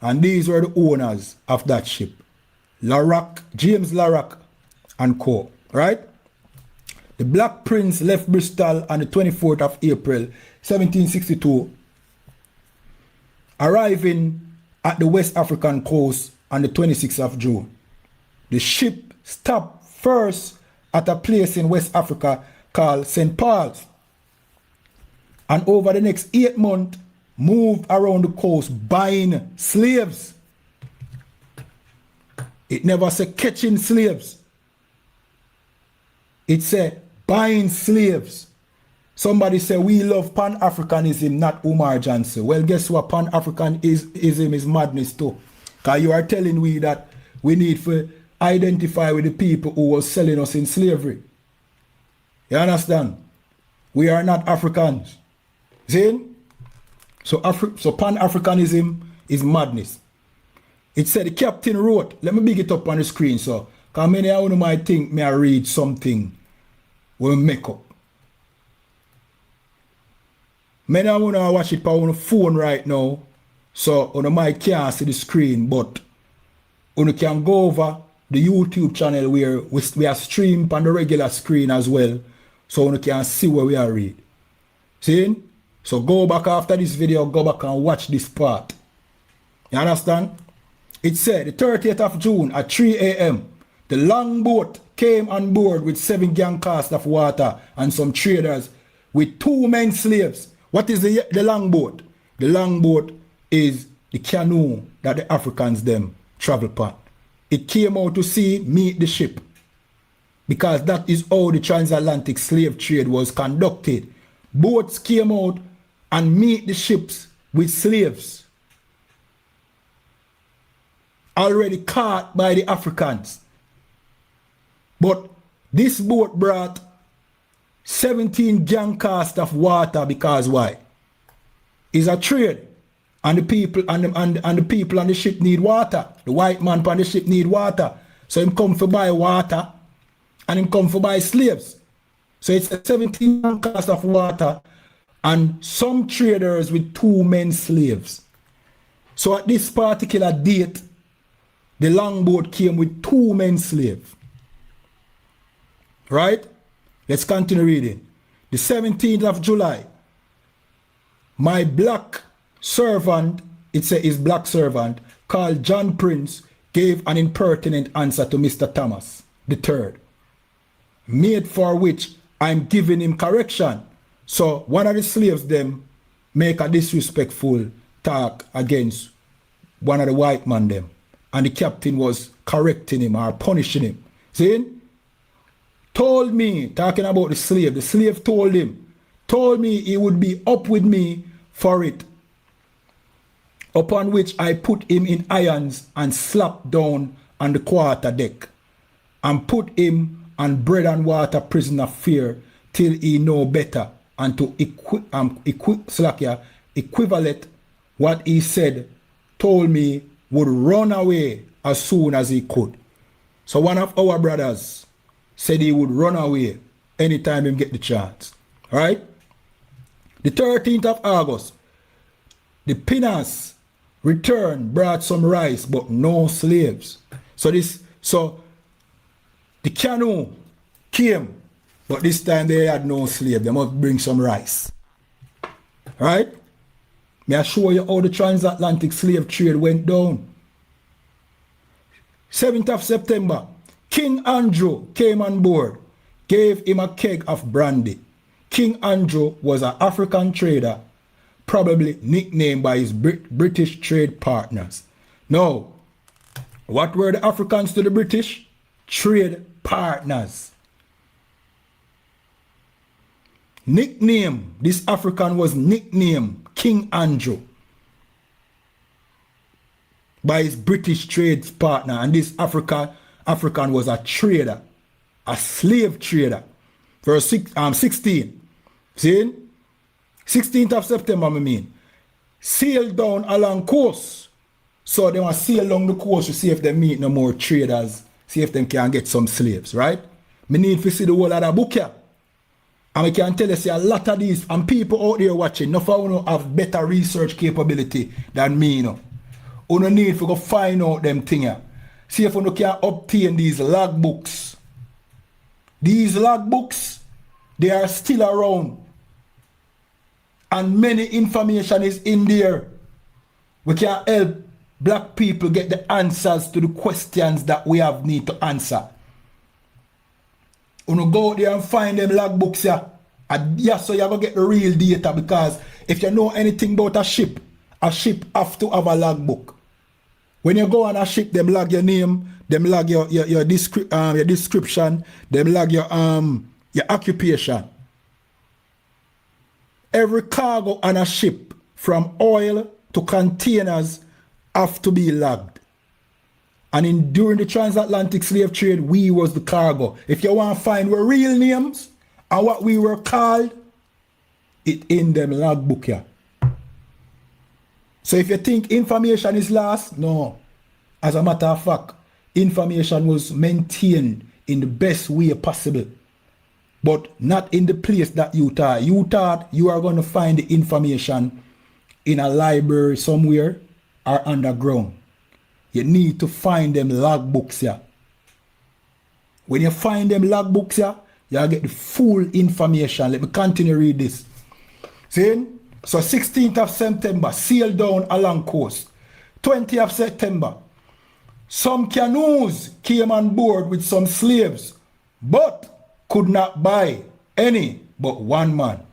And these were the owners of that ship. LaRock, James LaRock and Co. Right? The Black Prince left Bristol on the 24th of April, 1762, arriving at the West African coast on the 26th of June. The ship stopped first at a place in West Africa called St. Paul's, and over the next 8 months moved around the coast buying slaves. It never said catching slaves. It said buying slaves. Somebody said we love Pan-Africanism, not Umar Johnson. Well, guess what? Pan-Africanism is madness too. Because you are telling we that we need to identify with the people who were selling us in slavery. You understand? We are not Africans. See? So Pan-Africanism is madness. It said the captain wrote, let me big it up on the screen so, because many of you might think me I read something we make up. Many of you watch it on the phone right now, so you might can't see the screen, but you can go over the YouTube channel where we are streamed on the regular screen as well, so you can see where we are read. See? So go back after this video, go back and watch this part. You understand? It said the 30th of June at 3 a.m. the longboat came on board with 7 gang casks of water and some traders with 2 men slaves. What is the longboat? The longboat is the canoe that the Africans them travel upon. It came out to sea, meet the ship, because that is how the transatlantic slave trade was conducted. Boats came out and meet the ships with slaves already caught by the Africans. But this boat brought 17 gang casks of water because why? It's a trade. And the people and the people on the ship need water. The white man on the ship need water. So him come for buy water and him come for buy slaves. So it's 17 gang casks of water and some traders with 2 men slaves. So at this particular date, the longboat came with 2 men slaves. Right? Let's continue reading. The 17th of July, my black servant, it says his black servant, called John Prince, gave an impertinent answer to Mr. Thomas III, made for which I'm giving him correction. So one of the slaves them make a disrespectful talk against one of the white man them. And the captain was correcting him or punishing him. See? Told me, talking about the slave told me he would be up with me for it. Upon which I put him in irons and slapped down on the quarter deck and put him on bread and water prison of fear till he know better, and to equivalent what he said, told me would run away as soon as he could. So one of our brothers said he would run away anytime he get the chance. All right? The 13th of August, the pinnace returned, brought some rice, but no slaves. So the canoe came, but this time they had no slave. They must bring some rice. All right? May I show you how the transatlantic slave trade went down. 7th of September, King Andrew came on board, gave him a keg of brandy. King Andrew was an African trader, probably nicknamed by his British trade partners. Now, what were the Africans to the British? Trade partners. Nickname, this African was nicknamed King Andrew by his British trade partner, and this African was a trader, a slave trader. Verse 16, see? 16th of September, I mean, sailed down along coast. So they want to sail along the coast to see if they meet no more traders, see if they can get some slaves, right? Me need to see the whole of the book here. And we can tell you, see, a lot of these, and people out there watching, no for you have better research capability than me, you know. You no need to go find out them things here. See if you can obtain these logbooks. These logbooks, they are still around. And many information is in there. We can help black people get the answers to the questions that we have need to answer. You go out there and find them logbooks here. And yeah, so you're going to get the real data, because if you know anything about a ship have to have a logbook. When you go on a ship, them log your name, them log your description, them log your occupation. Every cargo on a ship, from oil to containers, have to be logged. And during the transatlantic slave trade, we was the cargo. If you want to find our real names and what we were called, it in them logbook here. So if you think information is lost, no. As a matter of fact, information was maintained in the best way possible. But not in the place that you thought. You thought you are going to find the information in a library somewhere or underground. You need to find them logbooks here. When you find them logbooks here, you'll get the full information. Let me continue to read this. See? So 16th of September, sail down along coast. 20th of September, some canoes came on board with some slaves, but could not buy any but one man.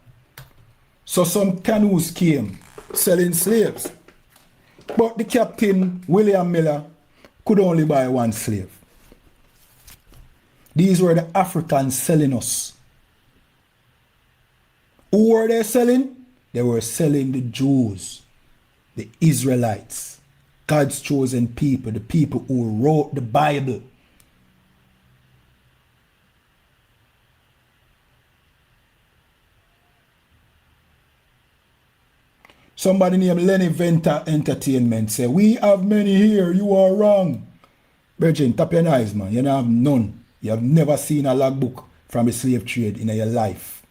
So some canoes came selling slaves, but the captain, William Miller, could only buy one slave. These were the Africans selling us. Who were they selling? They were selling the Jews, the Israelites, God's chosen people, the people who wrote the Bible. Somebody named Lenny Venter Entertainment say, we have many here, you are wrong. Virgin, tap your eyes, man. You don't have none. You have never seen a logbook from a slave trade in your life.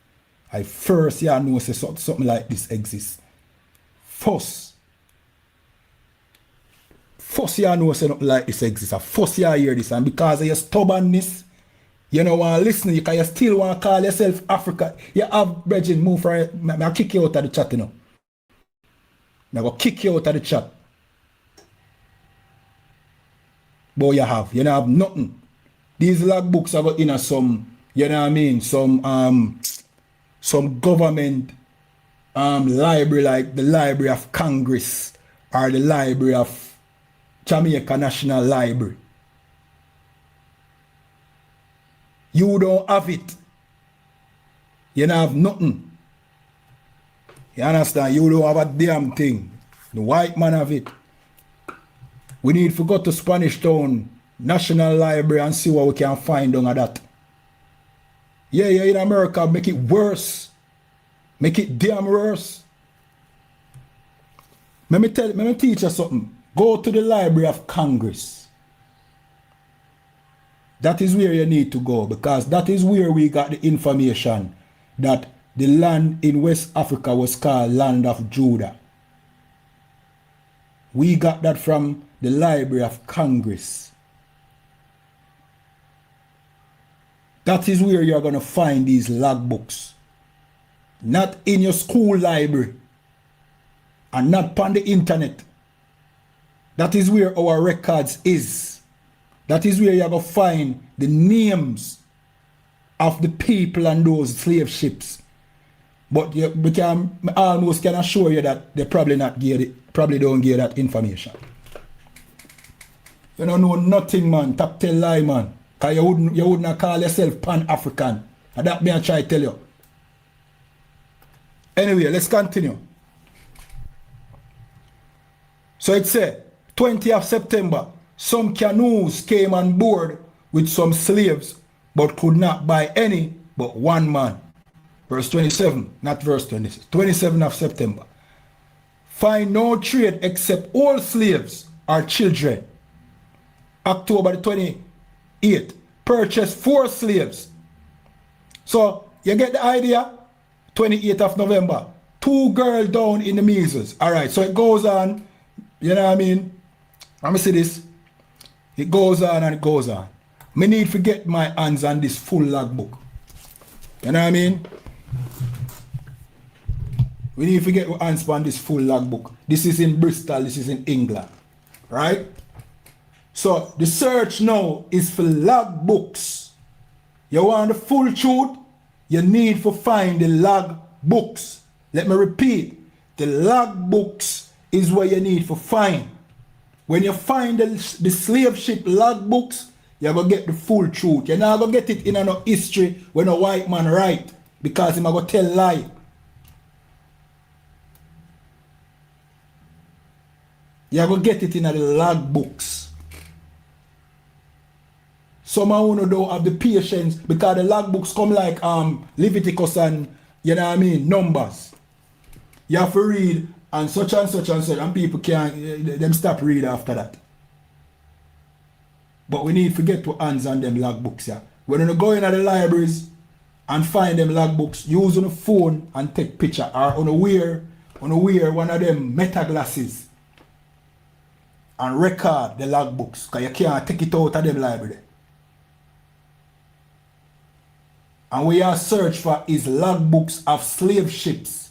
I first you know say something like this exists. First you know say something like this exists. First you hear this, and because of your stubbornness, you don't want to listen, because you still want to call yourself Africa. You have, Virgin, move for it. I'll kick you out of the chat, you know. I'm going to kick you out of the chat. But you don't have nothing. These logbooks are got in some, you know what I mean, some government library, like the Library of Congress or the Library of Jamaica National Library. You don't have it. You don't have nothing. You understand? You don't have a damn thing. The white man have it. We need to go to Spanish Town National Library and see what we can find on that. Yeah, in America, make it worse. Make it damn worse. Let me teach you something. Go to the Library of Congress. That is where you need to go, because that is where we got the information that the land in West Africa was called Land of Judah. We got that from the Library of Congress. That is where you're going to find these logbooks. Not in your school library. And not on the internet. That is where our records is. That is where you're going to find the names of the people on those slave ships. But we can almost can assure you that they probably don't get that information. You don't know nothing, man. Tap tell lie, man. Because you wouldn't call yourself Pan-African. And that me I try to tell you. Anyway, let's continue. So it said, 20th of September, some canoes came on board with some slaves, but could not buy any but one man. Verse 27, not verse 26. 27 of September. Find no trade except all slaves or children. October the 28th, purchase 4 slaves. So, you get the idea? 28th of November, 2 girls down in the measles. Alright, so it goes on, you know what I mean? Let me see this. It goes on and it goes on. Me need to get my hands on this full logbook. You know what I mean? We need to get our hands on this full logbook. This is in Bristol, this is in England. right? So the search now is for log books. You want the full truth? You need to find the log books. Let me repeat. The log books is where you need to find. When you find the slave ship log books, you're going to get the full truth. You're not going to get it in no history when a white man write, because he's going to tell lie. You're going to get it in the log books. Some of you don't have the patience, because the log books come like Leviticus and, you know what I mean, Numbers. You have to read and such and such and such, and people can't, them stop read after that. But we need to get to hands on them log books, yeah. When you go in at the libraries and find them log books, use on the phone and take picture, or on wear one of them meta glasses and record the log books, because you can't take it out of them library. And we are search for is log books of slave ships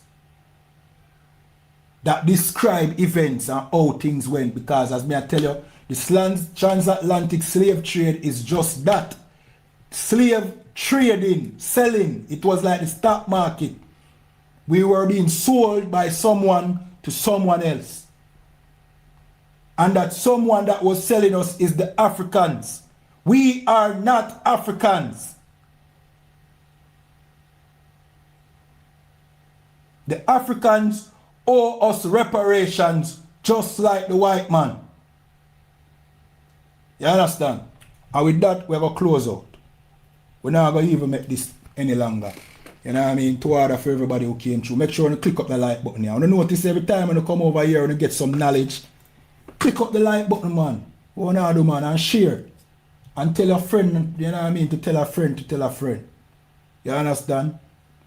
that describe events and how things went, because as me I tell you, the transatlantic slave trade is just that. Slave trading, selling. It was like the stock market. We were being sold by someone to someone else. And that someone that was selling us is the Africans. We are not Africans. The Africans owe us reparations just like the white man. You understand? And with that, we're going to close out. We're not going to even make this any longer. You know what I mean? To order for everybody who came through. Make sure you click up the like button here. I notice every time when you come over here and you get some knowledge, click up the like button, man. What you do, man, and share. And tell a friend, you know what I mean, to tell a friend to tell a friend. You understand?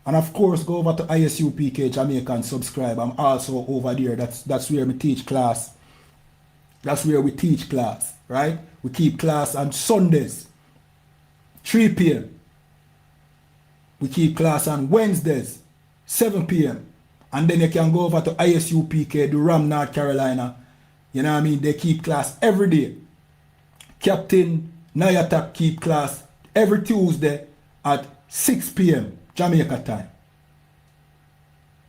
And of course, go over to ISUPK Jamaica and subscribe. I'm also over there. That's where we teach class. That's where we teach class, right? We keep class on Sundays, 3 p.m. We keep class on Wednesdays, 7 p.m. And then you can go over to ISUPK, Durham, North Carolina. You know what I mean? They keep class every day. Captain Nayatak keep class every Tuesday at 6 p.m. Jamaica time.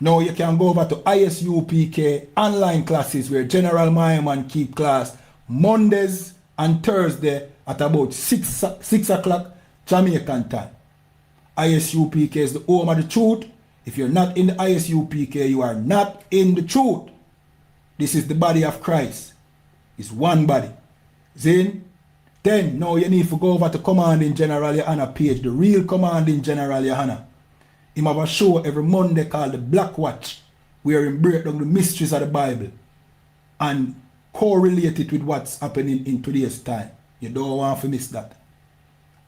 Now you can go over to ISUPK online classes where General Myman keep class Mondays and Thursday at about 6 o'clock Jamaican time. ISUPK is the home of the truth. If you're not in the ISUPK, you are not in the truth. This is the body of Christ. It's one body. Then now you need to go over to Commanding General Yohana page, the real Commanding General Yohana. He have a show every Monday called the Black Watch, where he break down the mysteries of the Bible and correlate it with what's happening in today's time. You don't want to miss that.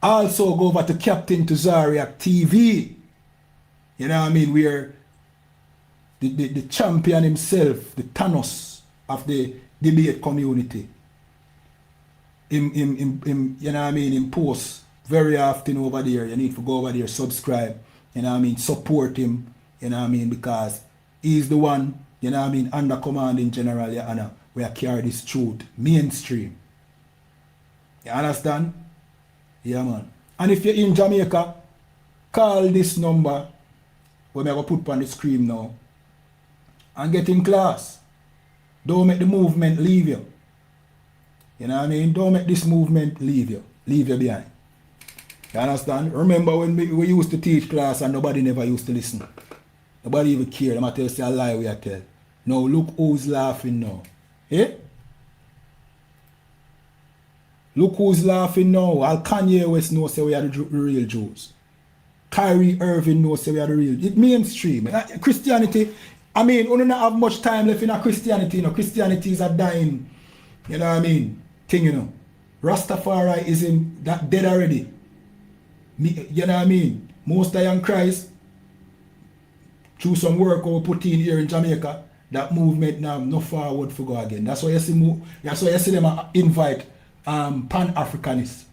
Also go over to Captain Tuzariak TV. You know what I mean? Where the champion himself, the Thanos of the debate community. You know what I mean? Him posts very often over there. You need to go over there, subscribe. You know what I mean? Support him. You know what I mean? Because he's the one, you know what I mean, under Commanding General Yohana, where I carry this truth mainstream. You understand? Yeah, man. And if you're in Jamaica, call this number, what I'm going to put on the screen now, and get in class. Don't make the movement leave you. You know what I mean? Don't make this movement leave you. Leave you behind. You understand? Remember when we used to teach class and nobody never used to listen. Nobody even cared. I'm going to tell you a lie we are tell. Now look who's laughing now. Eh? Look who's laughing now. Al Kanye West knows say we are the real Jews. Kyrie Irving knows say we are the real. It mainstream. Christianity, I mean, we don't have much time left in a Christianity. You know, Christianity is a dying, you know what I mean, thing, you know. Rastafari is in that dead already. You know what I mean? Most of young Christ, through some work we put in here in Jamaica, that movement now no forward for go again. That's why you see them invite Pan-Africanism.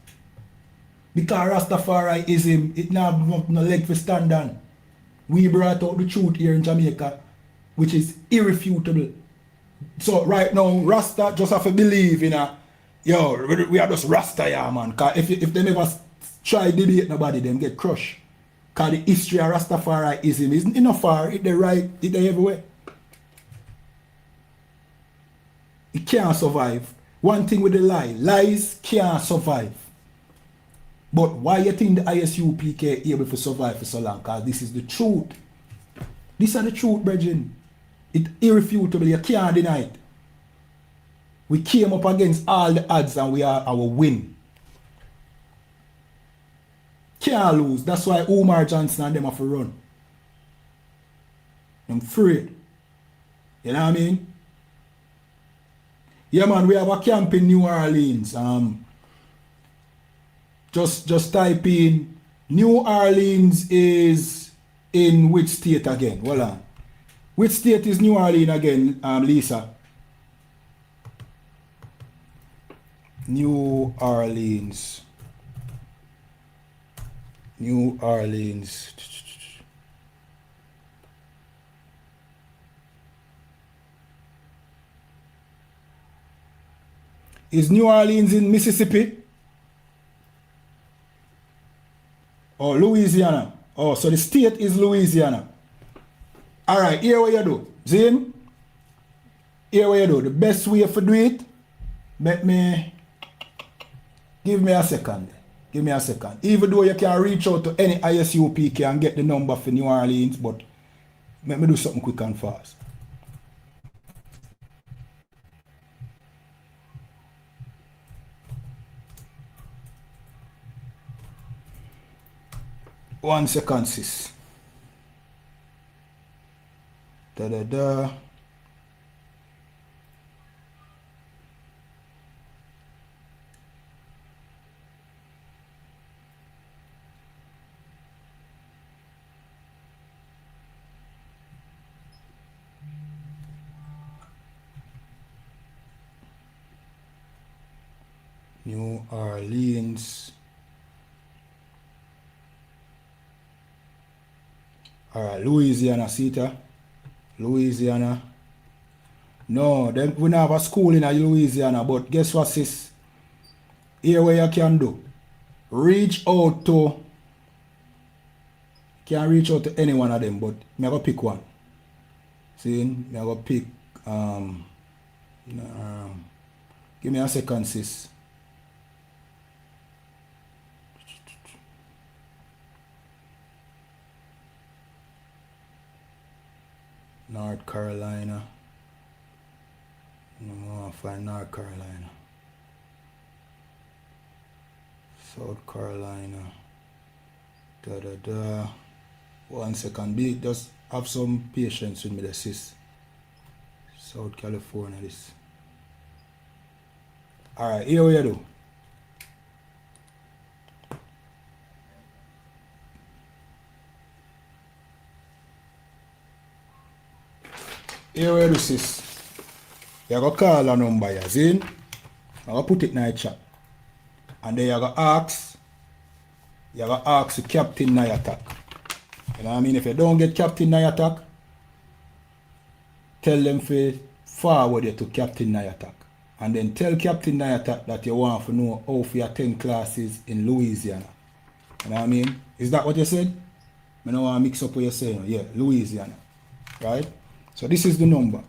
Because Rastafariism, it now have no leg for stand on. We brought out the truth here in Jamaica, which is irrefutable. So right now, Rasta just have to believe in a, yo, we are just Rasta, yeah, man. Cause if they never try debate nobody, them get crushed. Cause the history of Rastafariism isn't enough far, it they right, it they everywhere. It can't survive. One thing with the lies can't survive. But why you think the ISUPK able to survive for so long? Because this is the truth. These are the truth, brethren. It's irrefutable. You can't deny it. We came up against all the odds and we are our win. Can't lose. That's why Umar Johnson and them have to run. I'm afraid. You know what I mean? Yeah, man, we have a camp in New Orleans. Just type in New Orleans is in which state again? Hold on. Which state is New Orleans again, Lisa? New Orleans. New Orleans. Is New Orleans in Mississippi? Or Louisiana? Oh, so the state is Louisiana. Alright, here what you do. Zane? Here what you do. The best way to do it, give me a second. Give me a second. Even though you can reach out to any ISUPK and get the number for New Orleans, but let me do something quick and fast. One second, sis. Da. New Orleans. Alright, Louisiana, Sita. Louisiana. No, we don't have a school in Louisiana, but guess what, sis? Here what you can do. Reach out to, can't reach out to any one of them, but me go pick one. See, me go pick, give me a second, sis. North Carolina. I'm going to find North Carolina. South Carolina. Da. 1 second. Just have some patience with me, the sis. South California, this. Alright, here we do. Here we do, sis. You go call a number, you see? You go put it in the chat. And then you go ask the captain in the attack. You know what I mean? If you don't get captain in the attack, tell them to forward you to captain in the attack. And then tell captain in the attack that you want to know how to attend classes in Louisiana. You know what I mean? Is that what you said? I don't want to mix up what you're saying. Yeah, Louisiana. Right? So this is the number.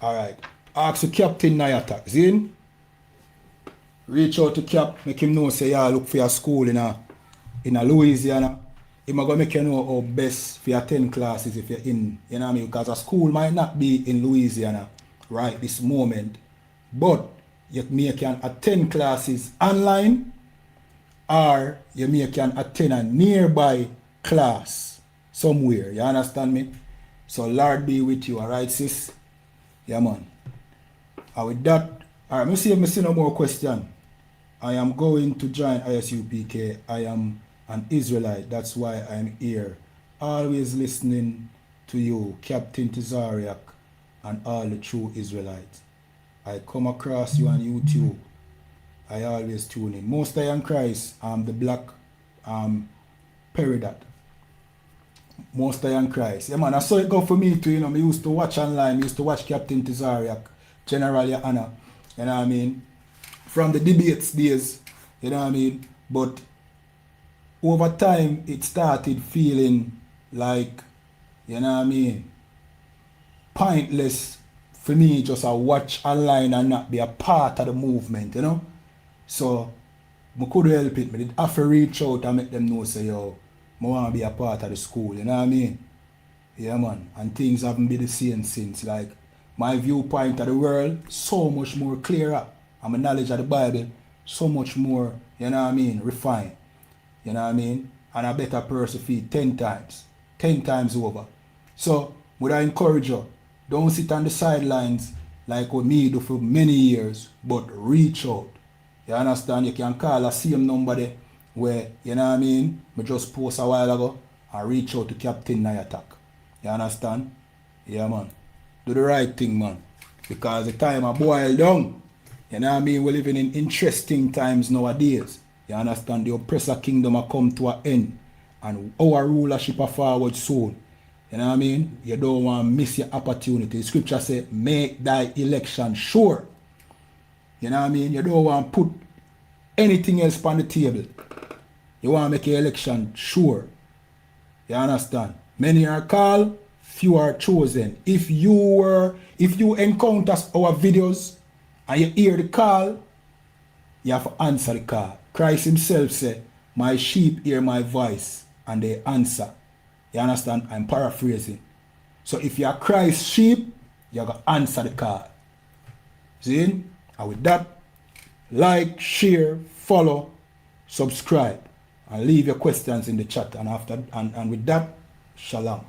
Alright. Ask the captain in attack. Zin? Reach out to Cap, make him know say yeah, look for your school in a Louisiana. He might go make you know how best for your 10 classes if you're in, you know what I mean? Because a school might not be in Louisiana right this moment. But you can attend classes online or you can attend a nearby class somewhere. You understand me? So Lord be with you, alright, sis? Yeah, man. And with that, alright, me see no more question. I am going to join ISUPK. I am an Israelite. That's why I'm here. Always listening to you, Captain Tizariak, and all the true Israelites. I come across you on YouTube. I always tune in. Most I am Christ, the black Peridot. Most I am Christ. Yeah, man, I saw it go for me too, you know. I used to watch online, I used to watch Captain Tizariak, General Anna, you know what I mean? From the debates days, you know what I mean? But over time, it started feeling like, you know what I mean, pointless for me just to watch online and not be a part of the movement, you know? So, I couldn't help it. I did have to reach out and make them know, say, yo, I want to be a part of the school, you know what I mean? Yeah, man. And things haven't been the same since. Like, my viewpoint of the world, so much more clearer. And my knowledge of the Bible, so much more, you know what I mean, refined. You know what I mean? And a better person feel 10 times over. So, would I encourage you, don't sit on the sidelines like what me do for many years, but reach out. You understand? You can call a same number there where, you know what I mean, I just post a while ago and reach out to Captain Nayatak. You understand? Yeah, man. Do the right thing, man. Because the time I boil down. You know what I mean? We're living in interesting times nowadays. You understand? The oppressor kingdom will come to an end. And our rulership are forward soon. You know what I mean? You don't want to miss your opportunity. The scripture says, make thy election sure. You know what I mean? You don't want to put anything else on the table. You want to make your election sure. You understand? Many are called, few are chosen. If you encounter our videos and you hear the call, you have to answer the call. Christ himself said, my sheep hear my voice and they answer. You understand? I'm paraphrasing. So if you are Christ's sheep, you have to answer the call. See? And with that, like, share, follow, subscribe, and leave your questions in the chat. And with that, shalom.